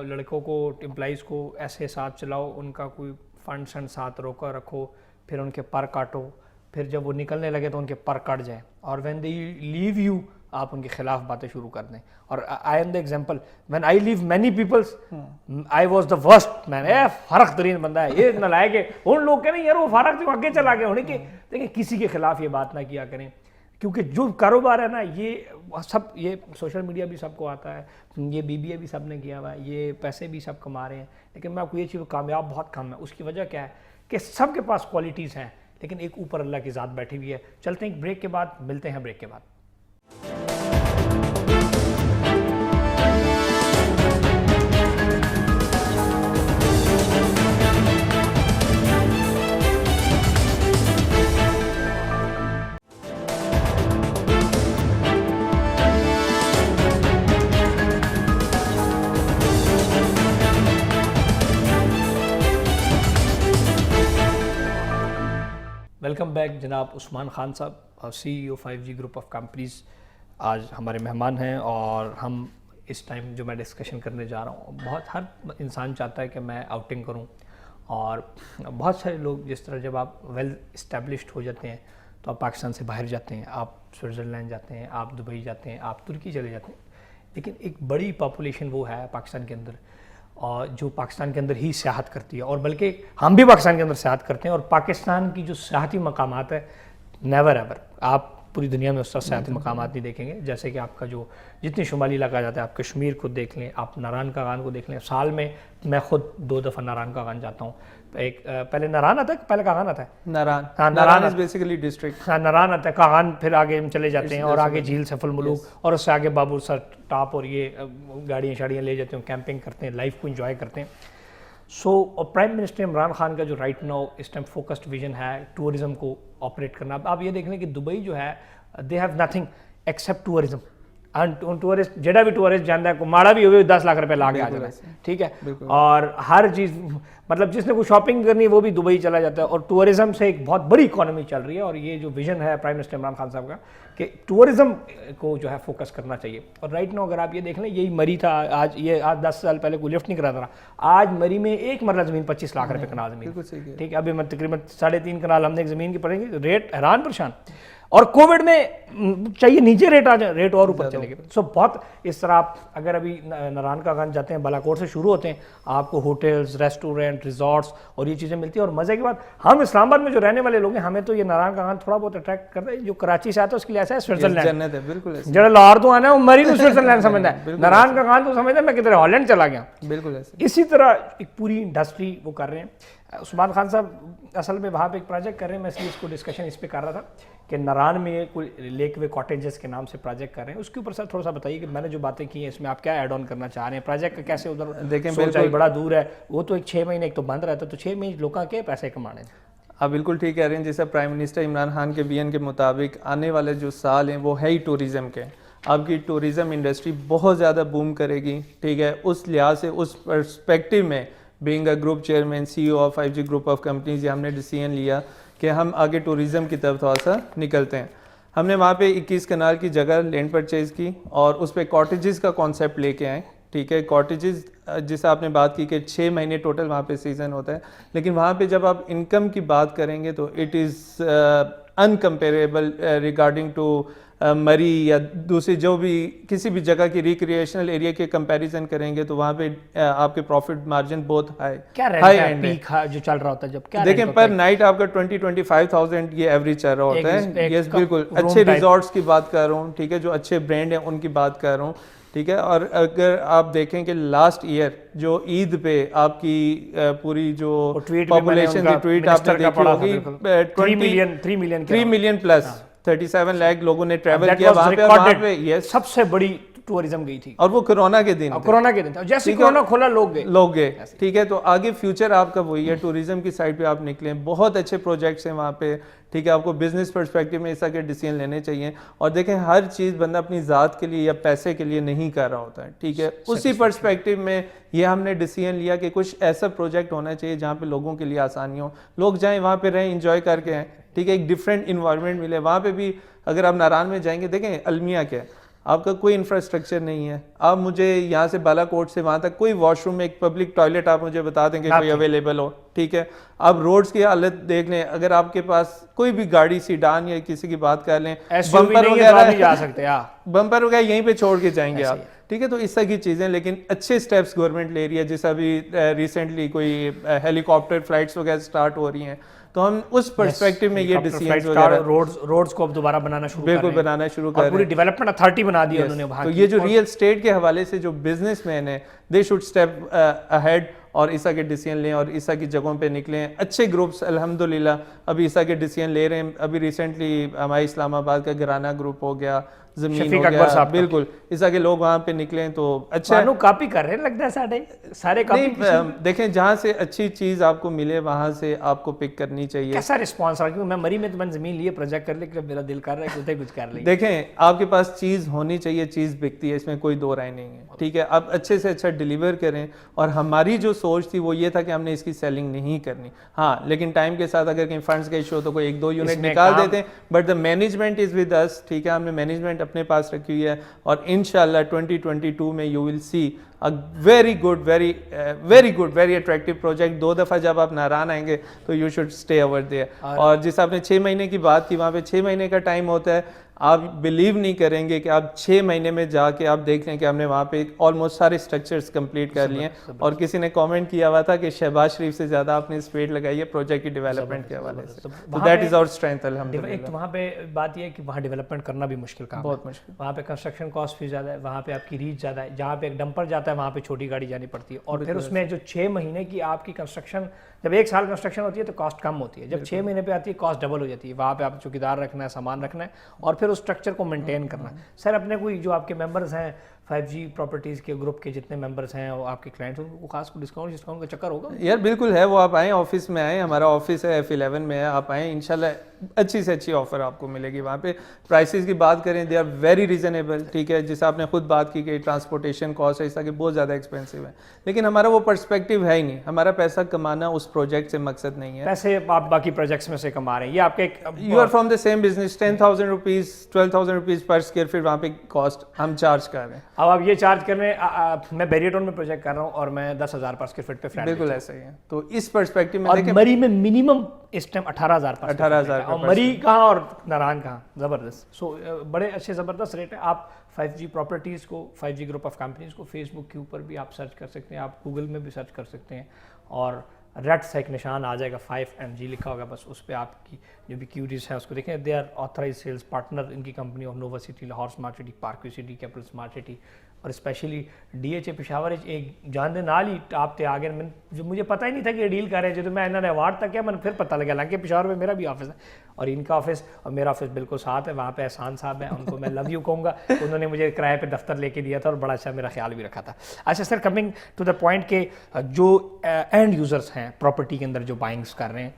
لڑکوں کو، امپلائیز کو ایسے ساتھ چلاؤ، ان کا کوئی فنڈ ساتھ روکا رکھو، پھر ان کے پر کاٹو، پھر جب وہ نکلنے لگے تو ان کے پر کٹ جائیں, اور وین دے لیو یو آپ ان کے خلاف باتیں شروع کر دیں. اور I am the example, when I leave many peoples I was the worst man. فرق ترین بندہ ہے یہ نالائق ہے. ان لوگ کہہ رہے ہیں یار وہ فرق جو آگے چلا گیا ہونے کے. دیکھیں کسی کے خلاف یہ بات نہ کیا کریں, کیونکہ جو کاروبار ہے نا یہ سب, یہ سوشل میڈیا بھی سب کو آتا ہے, یہ BBA بھی سب نے کیا ہوا ہے, یہ پیسے بھی سب کما رہے ہیں, لیکن میں آپ کو یہ چیز کامیاب بہت کم ہے. اس کی وجہ کیا ہے کہ سب کے پاس کوالٹیز ہیں, لیکن ایک اوپر اللہ کی ذات بیٹھی ہوئی ہے. چلتے ہیں ایک بریک کے بعد, ملتے ہیں بریک کے بعد. ویلکم بیک جناب عثمان خان صاحب, CEO 5G group of companies آج ہمارے مہمان ہیں. اور ہم اس ٹائم جو میں ڈسکشن کرنے جا رہا ہوں, بہت ہر انسان چاہتا ہے کہ میں آؤٹنگ کروں, اور بہت سارے لوگ جس طرح جب آپ ویل اسٹیبلشڈ ہو جاتے ہیں تو آپ پاکستان سے باہر جاتے ہیں, آپ سوئٹزرلینڈ جاتے ہیں, آپ دبئی جاتے ہیں, آپ ترکی چلے جاتے ہیں, لیکن ایک بڑی پاپولیشن وہ ہے پاکستان کے اندر اور جو پاکستان کے اندر ہی سیاحت کرتی ہے, اور بلکہ ہم بھی پاکستان کے اندر سیاحت کرتے ہیں. اور پاکستان کی جو سیاحتی مقامات ہے نیور ایور آپ پوری دنیا میں اس طرح سیاحتی مقامات نہیں دیکھیں گے. جیسے کہ آپ کا جو جتنی شمالی علاقہ جاتا ہے, آپ کشمیر کو دیکھ لیں, آپ ناران کاغان کو دیکھ لیں. سال میں خود 2 دفعہ ناران کاغان جاتا ہوں. ایک پہلے ناران آتا ہے, پہلے کاغان آتا ہے, Naran is basically district, Naran آتا ہے, کاغان پھر آگے ہم چلے جاتے ہیں, اور آگے جھیل سیف الملوک, اور اس سے آگے بابر سر ٹاپ, اور یہ گاڑیاں شاڑیاں لے جاتے ہیں, کیمپنگ کرتے ہیں, لائف کو انجوائے کرتے ہیں. سو پرائم منسٹر عمران خان کا جو رائٹ ناؤ اس ٹائم فوکسڈ ویژن ہے ٹورزم کو آپریٹ کرنا. آپ یہ دیکھ لیں کہ دبئی جو ہے they have nothing accept tourism. Tourist جہاں بھی ٹورسٹ جانا ہے ماڑا بھی ہوئے 10 لاکھ روپے لا کے آ جاتا ہے, ٹھیک ہے, اور ہر چیز مطلب جس نے کوئی شاپنگ کرنی ہے وہ بھی دبئی چلا جاتا ہے. اور ٹورزم سے ایک بہت بڑی اکانومی چل رہی ہے, اور یہ جو ویژن ہے پرائم منسٹر عمران خان صاحب کا کہ ٹورزم کو جو ہے فوکس کرنا چاہیے. اور رائٹ ناؤ اگر آپ یہ دیکھ لیں, یہی مری تھا آج, یہ آج 10 سال پہلے کوئی لفٹ نہیں کراتا رہا, آج مری میں ایک مرلہ زمین 25 لاکھ روپے کنال زمین, ٹھیک ہے. ابھی میں تقریباً 3.5 کنال ہم نے ایک زمین کی پڑیں گے, ریٹ حیران پریشان. اور کووڈ میں چاہیے نیچے ریٹ آ جائے, ریٹ اور اوپر چلے گئے. سو بہت اس طرح آپ اگر ابھی ناران کاغان جاتے ہیں, بالاکوٹ سے شروع ہوتے ہیں, آپ کو ہوٹلز, ریسٹورینٹ, ریزورٹس اور یہ چیزیں ملتی ہیں. اور مزے کی بات, ہم اسلام آباد میں جو رہنے والے لوگ ہیں, ہمیں تو یہ ناران کاغان تھوڑا بہت اٹریکٹ کرتا ہے. جو کراچی سے آتا ہے اس کے لیے ایسا ہے سوئٹزرلینڈ, جڑا لاہور تو آنا ہے وہ مری کو سوئٹزرلینڈ سمجھتا ہے, ناران کاغان تو سمجھتا ہے میں کدھر ہالینڈ چلا گیا. بالکل اسی طرح ایک پوری انڈسٹری وہ کر رہے ہیں. عثمان خان صاحب اصل میں وہاں پہ ایک پروجیکٹ کر رہے ہیں, میں اس لیے اس کو ڈسکشن اس پہ کر رہا تھا کہ ناران میں کوئی لیک وے کاٹیجز کے نام سے پروجیکٹ کر رہے ہیں. اس کے اوپر سر تھوڑا سا بتائیے کہ میں نے جو باتیں کی ہیں اس میں آپ کیا ایڈ آن کرنا چاہ رہے ہیں, پروجیکٹ کا کیسے ادھر دیکھیں سوچا بڑا دور ہے, وہ تو ایک 6 مہینے ایک تو بند رہتا ہے, تو 6 مہینے لوگوں کے پیسے کمانے. آپ بالکل ٹھیک کہہ رہے ہیں. جیسے پرائم منسٹر عمران خان کے ویژن کے مطابق آنے والے جو سال ہیں وہ ہے ہی ٹورزم کے. آپ کی ٹورزم انڈسٹری بہت زیادہ بوم کرے گی, ٹھیک ہے. اس لحاظ سے اس پرسپیکٹیو میں being a group chairman CEO of 5G group of companies, یہ ہم نے ڈیسیژن لیا کہ ہم آگے ٹورزم کی طرف تھوڑا سا نکلتے ہیں. ہم نے وہاں پہ 21 کنال کی جگہ لینڈ پرچیز کی اور اس پہ کاٹیجز کا کانسیپٹ لے کے آئے, ٹھیک ہے. کاٹیجز جیسے آپ نے بات کی کہ 6 مہینے ٹوٹل وہاں پہ سیزن ہوتا ہے, لیکن وہاں پہ جب آپ انکم کی بات کریں گے تو اٹ از انکمپیریبل ریگارڈنگ ٹو مری یا دوسری جو بھی کسی بھی جگہ کی ریکریشنل ایریا کے کمپیریزن کریں گے تو وہاں پہ آپ کے پروفٹ مارجن بہت ہائی پیک جو چل رہا ہوتا ہے. جب دیکھیں پر نائٹ آپ کا 20-25,000 یہ ایوریج چل رہا ہوتا ہے. یس بالکل, اچھے ریزورٹس کی بات کر رہا ہوں, ٹھیک ہے, جو اچھے برانڈ ہیں ان کی بات کر رہا ہوں, ٹھیک ہے. اور اگر آپ دیکھیں کہ لاسٹ ایئر جو عید پہ آپ کی پوری جو پاپولیشن کی ٹویٹ آپ نے دیکھی ہوگی 3 ملین پلس 37 لاکھ لوگوں نے ٹریول کیا وہاں پہ. سب سے بڑی ٹورزم گئی تھی, اور وہ کورونا کے دن جیسے کورونا کھولا لوگ گئے, ٹھیک ہے. تو آگے فیوچر آپ کا وہی ہے, ٹورزم کی سائڈ پہ آپ نکلیں, بہت اچھے پروجیکٹس ہیں وہاں پہ, ٹھیک ہے. آپ کو بزنس پرسپیکٹیو میں اس طرح کے ڈیسیژن لینے چاہیے. اور دیکھیں ہر چیز بندہ اپنی ذات کے لیے یا پیسے کے لیے نہیں کر رہا ہوتا ہے, ٹھیک ہے. اسی پرسپیکٹیو میں یہ ہم نے ڈیسیژن لیا کہ کچھ ایسا پروجیکٹ ہونا چاہیے جہاں پہ لوگوں کے لیے آسانی ہو, لوگ جائیں وہاں پہ رہیں, انجوائے کر کے آئیں, ٹھیک ہے. ایک ڈفرینٹ انوائرمنٹ ملے وہاں پہ بھی. اگر آپ ناران میں جائیں گے, دیکھیں المیہ کیا ہے, آپ کا کوئی انفراسٹرکچر نہیں ہے. آپ مجھے یہاں سے بالا کوٹ سے وہاں تک کوئی واش روم میں ایک پبلک ٹوائلٹ آپ مجھے بتا دیں کہ کوئی اویلیبل ہو, ٹھیک ہے. آپ روڈز کی حالت دیکھ لیں, اگر آپ کے پاس کوئی بھی گاڑی سیڈان یا کسی کی بات کر لیں, بمپر وغیرہ جا سکتے, بمپر وغیرہ یہیں پہ چھوڑ کے جائیں گے آپ, ٹھیک ہے. تو اس طرح کی چیزیں, لیکن اچھے سٹیپس گورنمنٹ لے رہی ہے, جیسا ابھی ریسنٹلی کوئی ہیلی کاپٹر فلائٹس وغیرہ سٹارٹ ہو رہی ہیں, تو ہم اس پرسپیکٹو میں یہ ڈیسیژنز وغیرہ روڈز کو اب دوبارہ بنانا شروع کر رہے ہیں, بالکل بنانا شروع کر رہے ہیں, پوری ڈیولپمنٹ اتھارٹی بنا دی انہوں نے وہاں. تو یہ جو ریئل اسٹیٹ کے حوالے سے جو بزنس مین ہیں, دے شوڈ اسٹیپ اہیڈ اور عیسیٰ کے ڈیسیژن لیں اور عیسیٰ کی جگہوں پہ نکلیں. اچھے گروپس الحمدللہ ابھی عیسیٰ کے ڈیسیژن لے رہے ہیں. ابھی ریسنٹلی ہمارے اسلام آباد کا گھرانہ گروپ ہو گیا, زمین ہو گیا, بالکل عیسیٰ کے لوگ وہاں پہ نکلیں تو اچھا. کاپی کر رہے ہیں لگتا ہے سارے کاپی. دیکھیں جہاں سے اچھی چیز آپ کو ملے وہاں سے آپ کو پک کرنی چاہیے. کیسا رسپانس رہا, کیونکہ میں مری میں تو میں نے زمین لیے پروجیکٹ کر لے کہ میرا دل کر رہا ہے کچھ کر لیں. دیکھیں آپ کے پاس چیز ہونی چاہیے, چیز بکتی ہے, اس میں کوئی دو رائے نہیں ہے, ٹھیک ہے. آپ اچھے سے اچھا ڈیلیور کریں, اور ہماری جو سوچ تھی وہ یہ تھا کہ ہم نے اس کی سیلنگ نہیں کرنی. ہاں لیکن ٹائم کے ساتھ اگر کہیں فنڈس کا ایشو ہو تو کوئی 1-2 یونٹ نکال دیتے ہیں, but the management is with us, ٹھیک ہے. ہم نے مینجمنٹ اپنے پاس رکھی ہوئی ہے, اور انشاءاللہ 2022 میں you will C very good very attractive project. 2 دفعہ جب آپ ناران آئیں گے تو you should stay over there. اور جس آپ نے 6 مہینے کی بات کی, وہاں پہ 6 مہینے کا ٹائم ہوتا ہے. آپ بلیو نہیں کریں گے کہ آپ 6 مہینے میں جا کے آپ دیکھ لیں کہ ہم نے وہاں پہ آلموسٹ سارے اسٹرکچرز کمپلیٹ کر لیے ہیں. اور کسی نے کامنٹ کیا ہوا تھا کہ شہباز شریف سے زیادہ آپ نے اسپیڈ لگائی ہے پروجیکٹ کی ڈیولپمنٹ کے حوالے سے. تو دیٹ از آور اسٹرینتھ الحمدللہ. ایک وہاں پہ بات یہ ہے کہ وہاں ڈیولپمنٹ کرنا بھی مشکل کام ہے, بہت مشکل. وہاں پہ کنسٹرکشن کاسٹ بھی زیادہ ہے, وہاں پہ آپ کی ریچ زیادہ ہے. جہاں پہ ایک ڈمپر جاتا ہے وہاں پہ چھوٹی گاڑی جانی پڑتی ہے, اور پھر اس میں جو 6 مہینے کی آپ کی کنسٹرکشن, جب 1 سال کنسٹرکشن ہوتی ہے تو کاسٹ کم ہوتی ہے, جب 6 مہینے پہ آتی ہے کاسٹ ڈبل ہو جاتی ہے. وہاں پہ آپ چوکیدار رکھنا ہے, سامان رکھنا ہے, اور پھر اس اسٹرکچر کو مینٹین کرنا ہے. سر اپنے کوئی جو آپ کے ممبرز ہیں 5G پراپرٹیز کے گروپ کے جتنے ممبرز ہیں اور آپ کے کلائنٹس, ان کو خاص کو ڈسکاؤنٹ کا چکر ہوگا یار؟ بالکل ہے, وہ آپ آئیں آفس میں آئیں, ہمارا آفس ہے F11 میں ہے, آپ آئیں انشاءاللہ اچھی سے اچھی آفر آپ کو ملے گی. وہاں پہ پرائسز کی بات کریں, دے آر ویری ریزنیبل, ٹھیک ہے. جیسے آپ نے خود بات کی کہ ٹرانسپورٹیشن کاسٹ ہے اس طرح کہ بہت زیادہ ایکسپینسو ہے, لیکن ہمارا وہ پرسپیکٹیو ہے ہی نہیں. ہمارا پیسہ کمانا اس پروجیکٹ سے مقصد نہیں ہے. پیسے آپ باقی پروجیکٹس میں سے کما رہے ہیں, یہ آپ کے you are from the same business. 10,000 rupees 12,000 rupees پر اسکوائر فٹ وہاں پہ کاسٹ ہم چارج کر رہے ہیں. اب آپ یہ چارج کر رہے ہیں, میں بیری ٹاؤن میں پروجیکٹ کر رہا ہوں اور میں 10,000 پر اسکوائر فٹ پہ فلیٹ, بالکل ایسا ہی ہے. تو اس پرسپیکٹیو میں دیکھیں مری میں منیمم اس ٹائم 18,000 پر 18,000, اور مری کہاں اور ناران کہاں, زبردست. سو بڑے اچھے زبردست ریٹ ہے. آپ 5G پراپرٹیز کو, 5G گروپ آف کمپنیز کو فیس بک کے اوپر بھی آپ سرچ کر سکتے ہیں, آپ گوگل میں بھی سرچ کر سکتے ہیں, اور ریڈ سا ایک نشان آ جائے گا 5MG لکھا ہوگا, بس اس پہ آپ کی جو بھی کیوریز ہیں اس کو دیکھیں. They are authorized sales partner ان کی company of Nova city, Lahore smart city, park view city, capital smart city, اور اسپیشلی DHA پشاور ایک جان دے نال ہی آپ تے آگے. میں جو مجھے پتہ ہی نہیں تھا کہ یہ ڈیل کر رہے ہیں, جو میں انہوں نے ایوارڈ تک کیا, میں نے پھر پتہ لگا حالانکہ پشاور میں میرا بھی آفس ہے, اور ان کا آفس اور میرا آفس بالکل ساتھ ہے. وہاں پہ احسان صاحب ہیں, ان کو میں لو یو کہوں گا, انہوں نے مجھے کرائے پہ دفتر لے کے دیا تھا اور بڑا اچھا میرا خیال بھی رکھا تھا. اچھا سر, کمنگ ٹو دا پوائنٹ کہ جو اینڈ یوزرس ہیں پراپرٹی کے اندر جو بائنگس کر رہے ہیں,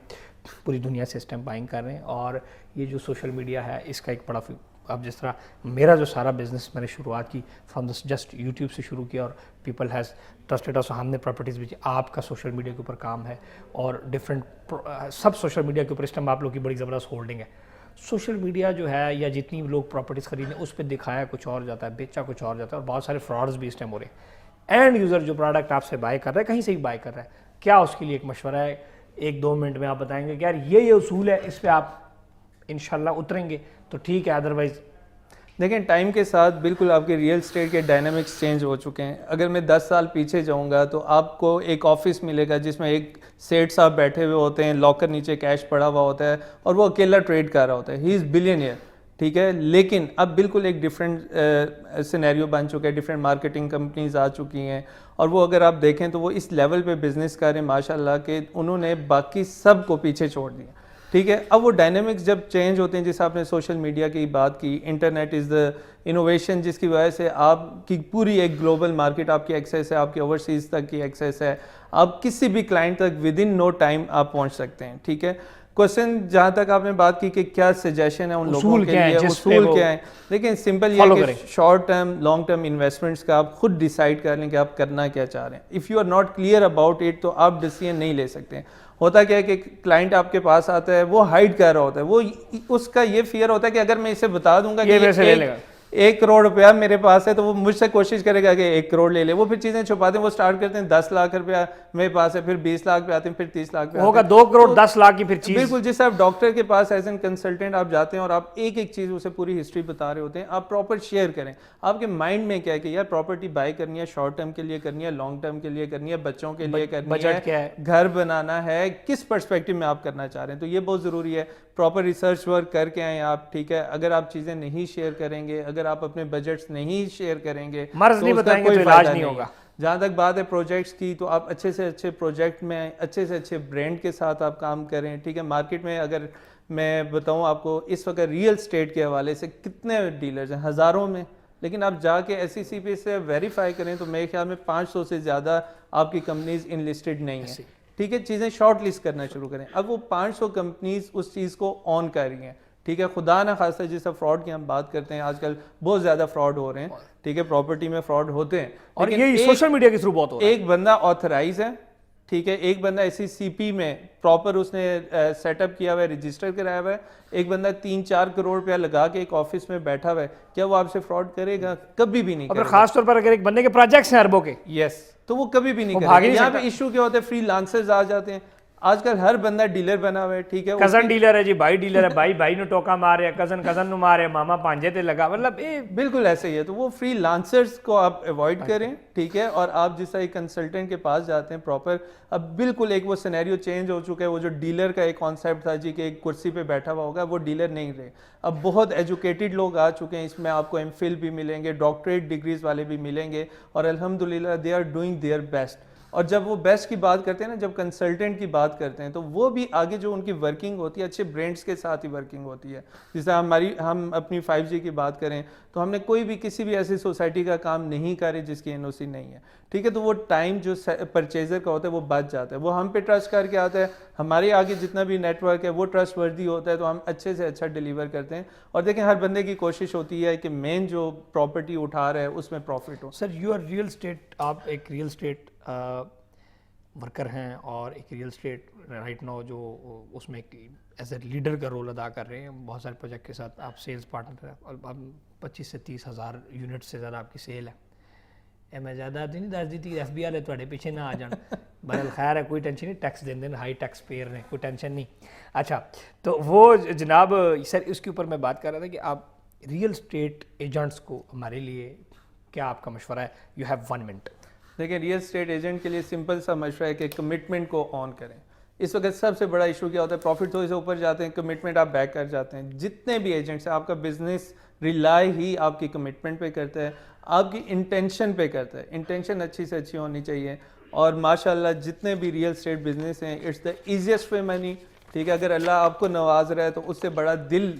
پوری دنیا سے اس ٹائم بائنگ کر رہے ہیں, اور یہ جو سوشل میڈیا ہے اس کا ایک بڑا, اب جس طرح میرا جو سارا بزنس میں نے شروعات کی فرام دس جسٹ یوٹیوب سے شروع کیا, اور پیپل ہیز ٹرسٹڈ اس, ہم نے پراپرٹیز بھی, آپ کا سوشل میڈیا کے اوپر کام ہے, اور ڈفرینٹ سب سوشل میڈیا کے اوپر اس ٹائم آپ لوگ کی بڑی زبردست ہولڈنگ ہے. سوشل میڈیا جو ہے یا جتنی لوگ پراپرٹیز خریدیں اس پہ دکھایا کچھ اور جاتا ہے, بیچا کچھ اور جاتا ہے, اور بہت سارے فراڈز بھی اس ٹائم ہو رہے ہیں. اینڈ یوزر جو پروڈکٹ آپ سے بائی کر رہا ہے, کہیں سے ہی بائی کر رہا ہے, کیا اس کے لیے ایک مشورہ ہے؟ 1-2 منٹ میں آپ بتائیں گے کہ یار یہ اصول ہے, اس پہ آپ انشاءاللہ اتریں گے تو ٹھیک ہے, ادروائز. دیکھیں ٹائم کے ساتھ بالکل آپ کے ریئل اسٹیٹ کے ڈائنامکس چینج ہو چکے ہیں. اگر میں 10 سال پیچھے جاؤں گا تو آپ کو ایک آفس ملے گا جس میں ایک سیٹ صاحب بیٹھے ہوئے ہوتے ہیں, لاکر نیچے کیش پڑا ہوا ہوتا ہے, اور وہ اکیلا ٹریڈ کر رہا ہوتا ہے, ہی از بلینئر, ٹھیک ہے. لیکن اب بالکل ایک ڈفرینٹ سینیریو بن چکا ہے, ڈفرینٹ مارکیٹنگ کمپنیز آ چکی ہیں, اور وہ اگر آپ دیکھیں تو وہ اس لیول پہ بزنس کر رہے ہیں ماشاء اللہ کہ انہوں نے باقی سب کو پیچھے چھوڑ دیا, ٹھیک ہے. اب وہ ڈائنامکس جب چینج ہوتے ہیں, جیسے آپ نے سوشل میڈیا کی بات کی, انٹرنیٹ از دا انوویشن جس کی وجہ سے آپ کی پوری ایک گلوبل مارکیٹ آپ کی ایکسیس ہے, آپ کی اوورسیز تک کی ایکسیس ہے, آپ کسی بھی کلائنٹ تک ود ان نو ٹائم آپ پہنچ سکتے ہیں, ٹھیک ہے. کوشچن جہاں تک آپ نے بات کی کہ کیا سجیشن ہے ان لوگوں کے لیے, اصول کیا ہے, لیکن سمپل یہ ہے کہ short term long term investments کا آپ خود ڈیسائیڈ کر لیں کہ آپ کرنا کیا چاہ رہے ہیں. If you are not clear about it تو آپ ڈیسیژن نہیں لے سکتے ہیں. ہوتا کیا ہے کہ کلائنٹ آپ کے پاس آتا ہے, وہ ہائڈ کر رہا ہوتا ہے, وہ اس کا یہ فیئر ہوتا ہے کہ اگر میں اسے بتا دوں گا کہ 1 کروڑ روپیہ میرے پاس ہے تو وہ مجھ سے کوشش کرے گا کہ 1 کروڑ لے لے. وہ پھر چیزیں چھپاتے ہیں, وہ اسٹارٹ کرتے ہیں 10 لاکھ روپیہ میرے پاس ہے, پھر 20 لاکھ پہ آتے ہیں, پھر 30 لاکھ پہ ہوگا 2 کروڑ 10 لاکھ کی پھر چیز. بالکل, جس آپ ڈاکٹر کے پاس ایز این کنسلٹنٹ آپ جاتے ہیں اور آپ ایک ایک چیز اسے پوری ہسٹری بتا رہے ہوتے ہیں, آپ پراپر شیئر کریں آپ کے مائنڈ میں کیا ہے کہ یار پراپرٹی بائی کرنی ہے, شارٹ ٹرم کے لیے کرنی ہے, لانگ ٹرم کے لیے کرنی ہے, بچوں کے لیے کرنی ہے, گھر بنانا ہے, کس پرسپیکٹو میں آپ کرنا چاہ رہے ہیں. تو یہ بہت ضروری ہے, پراپر ریسرچ ورک کر کے آئیں آپ. ٹھیک ہے, اگر آپ چیزیں نہیں شیئر کریں گے, اگر آپ اپنے بجٹس نہیں شیئر کریں گے, مرض نہیں بتائیں گے تو علاج نہیں ہوگا. جہاں تک بات ہے پروجیکٹس کی, تو آپ اچھے سے اچھے پروجیکٹ میں اچھے سے اچھے برانڈ کے ساتھ آپ کام کریں. ٹھیک ہے, مارکیٹ میں اگر میں بتاؤں آپ کو اس وقت ریئل اسٹیٹ کے حوالے سے کتنے ڈیلرز ہیں, ہزاروں میں, لیکن آپ جا کے SEC سے ویریفائی کریں تو میرے خیال میں 500 سے زیادہ آپ کی کمپنیز ان لسٹڈ نہیں ہیں. ٹھیک ہے, چیزیں شارٹ لسٹ کرنا شروع کریں. اب وہ 500 کمپنیز اس چیز کو آن کر رہی ہیں. ٹھیک ہے, خدا نہ خاصہ جیسا فراڈ کی ہم بات کرتے ہیں, آج کل بہت زیادہ فراڈ ہو رہے ہیں. ٹھیک ہے, پراپرٹی میں فراڈ ہوتے ہیں, اور یہ سوشل میڈیا کے تھرو بہت ہو رہا ہے. ایک بندہ آتھرائز ہے, ٹھیک ہے, ایک بندہ SECP میں پراپر اس نے سیٹ اپ کیا ہوا ہے, رجسٹر کرایا ہوا ہے, ایک بندہ 3-4 کروڑ روپیہ لگا کے ایک آفس میں بیٹھا ہوا ہے, کیا وہ آپ سے فراڈ کرے گا؟ کبھی بھی نہیں کرے گا. اور خاص طور پر اگر ایک بندے کے پروجیکٹس ہیں اربوں کے, یس, تو وہ کبھی بھی نہیں کرے گا. یہاں پہ ایشو کیا ہوتا ہے, فری لانسرز آ جاتے ہیں. آج کل ہر بندہ ڈیلر بنا ہوا ہے. ٹھیک ہے, کزن ڈیلر ہے جی, بھائی ڈیلر ہے, بھائی نو ٹوکا مارے, کزن نو مارے, ماما پانجے تے لگا, مطلب بالکل ایسے ہی ہے. تو وہ فری لانسرز کو آپ اوائڈ کریں. ٹھیک ہے, اور آپ جس طرح ایک کنسلٹنٹ کے پاس جاتے ہیں پراپر, اب بالکل ایک وہ سینیریو چینج ہو چکا ہے. وہ جو ڈیلر کا ایک کانسیپٹ تھا جی کہ ایک کرسی پہ بیٹھا ہوا ہوگا, وہ ڈیلر نہیں رہے. اب بہت ایجوکیٹڈ لوگ آ چکے ہیں, اس میں آپ کو MPhil بھی ملیں گے, ڈاکٹریٹ ڈگریز والے بھی ملیں گے, اور الحمدللہ they are doing their best. اور جب وہ بیسٹ کی بات کرتے ہیں نا, جب کنسلٹنٹ کی بات کرتے ہیں, تو وہ بھی آگے جو ان کی ورکنگ ہوتی ہے اچھے برانڈس کے ساتھ ہی ورکنگ ہوتی ہے. جس طرح ہم اپنی 5G کی بات کریں تو ہم نے کوئی بھی کسی بھی ایسی سوسائٹی کا کام نہیں کرے جس کی NOC نہیں ہے. ٹھیک ہے, تو وہ ٹائم جو پرچیزر کا ہوتا ہے وہ بچ جاتا ہے, وہ ہم پہ ٹرسٹ کر کے آتا ہے, ہمارے آگے جتنا بھی نیٹ ورک ہے وہ ٹرسٹ وردی ہوتا ہے, تو ہم اچھے سے اچھا ڈیلیور کرتے ہیں. اور دیکھیں ہر بندے کی کوشش ہوتی ہے کہ مین جو پراپرٹی اٹھا رہا ہے اس میں پروفٹ ہو. Sir you are real estate, آپ ایک ریئل اسٹیٹ ورکر ہیں, اور ایک ریئل اسٹیٹ رائٹ نو جو اس میں ایز اے لیڈر کا رول ادا کر رہے ہیں. بہت سارے پروجیکٹ کے ساتھ آپ سیلز پارٹنر ہیں, اور 25 سے 30 ہزار یونٹ سے زیادہ آپ کی سیل ہے. میں زیادہ نہیں دس دی تھی, FBI والے تھوڑے پیچھے نہ آ جان. بہرحال خیر ہے, کوئی ٹینشن نہیں, ٹیکس دیں دیں, ہائی ٹیکس پیئر ہیں, کوئی ٹینشن نہیں. اچھا, تو وہ جناب سر اس کے اوپر میں بات کر رہا تھا کہ آپ ریئل اسٹیٹ ایجنٹس کو ہمارے لیے کیا آپ کا مشورہ ہے؟ You have 1 minute. دیکھیں, ریئل اسٹیٹ ایجنٹ کے لیے سمپل سا مشورہ ہے کہ کمٹمنٹ کو آن کریں. اس وقت سب سے بڑا ایشو کیا ہوتا ہے, پروفٹ تھوڑے سے اوپر جاتے ہیں, کمٹمنٹ آپ بیک کر جاتے ہیں. جتنے بھی ایجنٹس ہیں, آپ کا بزنس ریلائی ہی آپ کی کمٹمنٹ پہ کرتا ہے, آپ کی انٹینشن پہ کرتا ہے. انٹینشن اچھی سے اچھی ہونی چاہیے. اور ماشاءاللہ جتنے بھی ریئل اسٹیٹ بزنس ہیں, اٹس دا ایزیسٹ وے منی. ٹھیک ہے, اگر اللہ آپ کو نواز رہا ہے تو اس سے بڑا دل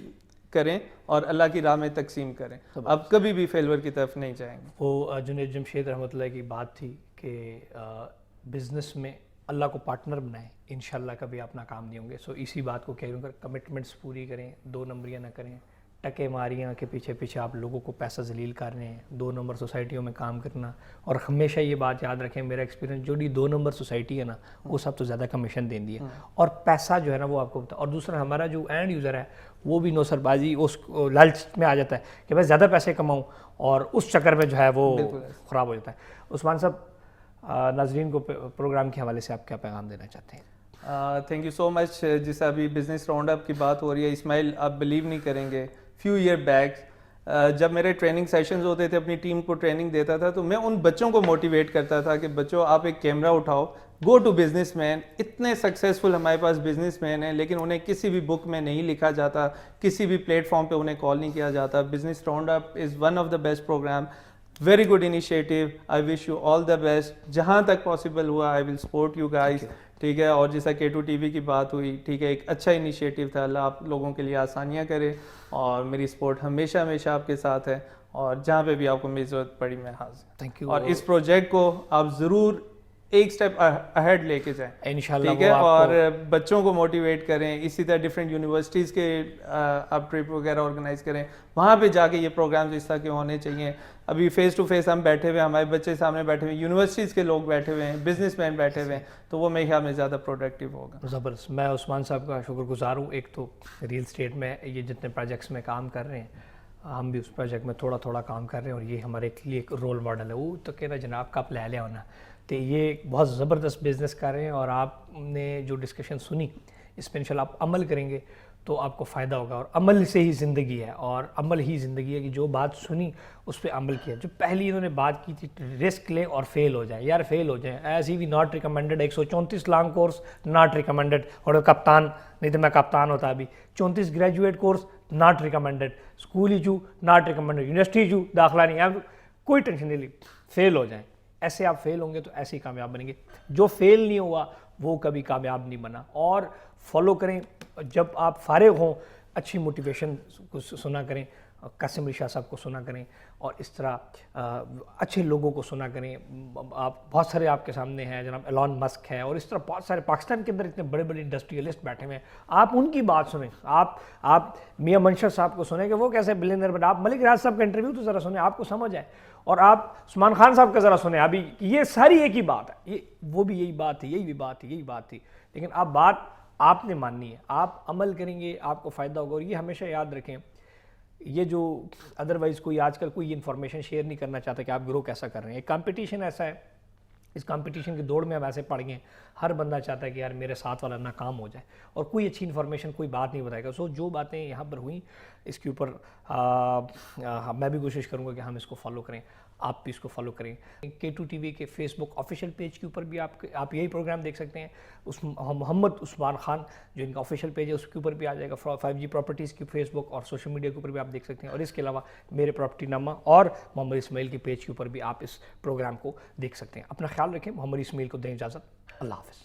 کریں اور اللہ کی راہ میں تقسیم کریں, آپ کبھی بھی فیلور کی طرف نہیں جائیں گے. وہ جنید جمشید رحمۃ اللہ کی بات تھی کہ بزنس میں اللہ کو پارٹنر بنائیں, انشاءاللہ کبھی آپ ناکام نہیں ہوں گے. سو اسی بات کو کہہ رہا ہوں, کمٹمنٹس پوری کریں, 2 نمبریاں نہ کریں, ٹکے ماریاں کے پیچھے آپ لوگوں کو پیسہ ذلیل کر رہے ہیں, 2 نمبر سوسائٹیوں میں کام کرنا. اور ہمیشہ یہ بات یاد رکھیں, میرا ایکسپیرینس جو 2 نمبر سوسائٹی ہے نا, وہ سب تو زیادہ کمیشن دیں دی ہے, اور پیسہ جو ہے نا وہ آپ کو بتا. اور دوسرا ہمارا جو اینڈ یوزر ہے وہ بھی نوسر بازی اس لالچ میں آ جاتا ہے کہ میں زیادہ پیسے کماؤں, اور اس چکر میں جو ہے وہ خراب ہو جاتا ہے. عثمان صاحب, ناظرین کو پروگرام کے حوالے سے آپ کیا پیغام دینا چاہتے ہیں؟ تھینک یو سو مچ. جس ابھی بزنس راؤنڈ اپ کی بات ہو رہی ہے, اسماعیل آپ بلیو نہیں کریں گے, فیو ایئر بیک جب میرے ٹریننگ سیشنز ہوتے تھے, اپنی ٹیم کو ٹریننگ دیتا تھا, تو میں ان بچوں کو موٹیویٹ کرتا تھا کہ بچوں آپ ایک کیمرہ اٹھاؤ, گو ٹو بزنس مین. اتنے سکسیزفل ہمارے پاس بزنس مین ہیں, لیکن انہیں کسی بھی بک میں نہیں لکھا جاتا, کسی بھی پلیٹ فارم پہ انہیں کال نہیں کیا جاتا. Business round up is one of the best program, very good initiative. I wish you all the best. جہاں تک پاسبل ہوا I will support you guys. ٹھیک ہے, اور جیسا K2 TV کی بات ہوئی, ٹھیک ہے, ایک اچھا انیشیٹو تھا. اللہ آپ لوگوں کے لیے آسانیاں کرے, اور میری سپورٹ ہمیشہ آپ کے ساتھ ہے, اور جہاں پہ بھی آپ کو میری ضرورت پڑی میں حاضر. Thank you. اور اس پروجیکٹ کو آپ ضرور ایک سٹیپ اہیڈ لے کے جائیں انشاءاللہ, ٹھیک ہے, اور بچوں کو موٹیویٹ کریں. اسی طرح ڈفرینٹ یونیورسٹیز کے آپ ٹرپ وغیرہ آرگنائز کریں, وہاں پہ جا کے یہ پروگرامز اس طرح کے ہونے چاہیے. ابھی فیس ٹو فیس ہم بیٹھے ہوئے, ہمارے بچے سامنے بیٹھے ہوئے, یونیورسٹیز کے لوگ بیٹھے ہوئے ہیں, بزنس مین بیٹھے ہوئے ہیں, تو وہ میرے خیال میں زیادہ پروڈکٹیو ہوگا. زبردست. میں عثمان صاحب کا شکر گزار ہوں. ایک تو ریئل اسٹیٹ میں یہ جتنے پروجیکٹس میں کام کر رہے ہیں, ہم بھی اس پروجیکٹ میں تھوڑا تھوڑا کام کر رہے ہیں اور یہ ہمارے لیے ایک رول ماڈل ہے. وہ تو کہہ رہا جناب کب لے لیا ہونا, تو یہ بہت زبردست بزنس کر رہے ہیں اور آپ نے جو ڈسکشن سنی اس پہ انشاءاللہ آپ عمل کریں گے تو آپ کو فائدہ ہوگا. اور عمل سے ہی زندگی ہے, اور عمل ہی زندگی ہے کہ جو بات سنی اس پہ عمل کیا. جو پہلی انہوں نے بات کی تھی رسک لیں اور فیل ہو جائیں, یار فیل ہو جائیں ایز ہی we not recommended. 134 long course not recommended, اور کپتان نہیں تو میں کپتان ہوتا ابھی. 34 graduate course not recommended, school ہی چو ناٹ ریکمینڈڈ, یونیورسٹی چو داخلہ نہیں. اب کوئی ٹینشن نہیں لی, فیل ہو جائیں. ایسے آپ فیل ہوں گے تو ایسے ہی کامیاب بنیں گے. جو فیل نہیں ہوا وہ کبھی کامیاب نہیں بنا. اور فالو کریں, جب آپ فارغ ہوں اچھی موٹیویشن کو سنا کریں, قاسم علی شاہ صاحب کو سنا کریں, اور اس طرح اچھے لوگوں کو سنا کریں. آپ بہت سارے آپ کے سامنے ہیں, جناب ایلون مسک ہے, اور اس طرح بہت سارے پاکستان کے اندر اتنے بڑے بڑے انڈسٹریلسٹ بیٹھے ہوئے ہیں. آپ ان کی بات سنیں. آپ میاں منشر صاحب کو سنیں کہ وہ کیسے بلینئر بنے. آپ ملک راج صاحب کا انٹرویو تو ذرا سنیں, آپ کو سمجھ آئے. اور آپ عثمان خان صاحب کا ذرا سنیں. ابھی یہ ساری ایک ہی بات ہے, یہ وہ بھی یہی بات تھی, یہی بھی بات تھی, یہی بات تھی, لیکن اب بات آپ نے ماننی ہے. آپ عمل کریں گے آپ کو فائدہ ہوگا. اور یہ ہمیشہ یاد رکھیں, یہ جو ادروائز کوئی آج کل کوئی انفارمیشن شیئر نہیں کرنا چاہتا کہ آپ گرو کیسا کر رہے ہیں. ایک کمپٹیشن ایسا ہے, اس کمپٹیشن کی دوڑ میں ہم ایسے پڑ گئے ہیں, ہر بندہ چاہتا ہے کہ یار میرے ساتھ والا ناکام ہو جائے, اور کوئی اچھی انفارمیشن کوئی بات نہیں بتائے گا. سو جو باتیں یہاں پر ہوئیں اس کے اوپر میں بھی کوشش کروں گا کہ ہم اس کو فالو کریں, آپ بھی اس کو فالو کریں. K2 TV کے فیس بک آفیشیل پیج کے اوپر بھی آپ یہی پروگرام دیکھ سکتے ہیں. محمد عثمان خان جو ان کا آفیشیل پیج ہے اس کے اوپر بھی آ جائے گا. 5G پراپرٹیز کی فیس بک اور سوشل میڈیا کے اوپر بھی آپ دیکھ سکتے ہیں. اور اس کے علاوہ میرے پراپرٹی نامہ اور محمد اسماعیل کے پیج کے اوپر بھی آپ اس پروگرام کو دیکھ سکتے ہیں. اپنا خیال رکھیں. محمد اسماعیل کو دیں اجازت. اللہ حافظ.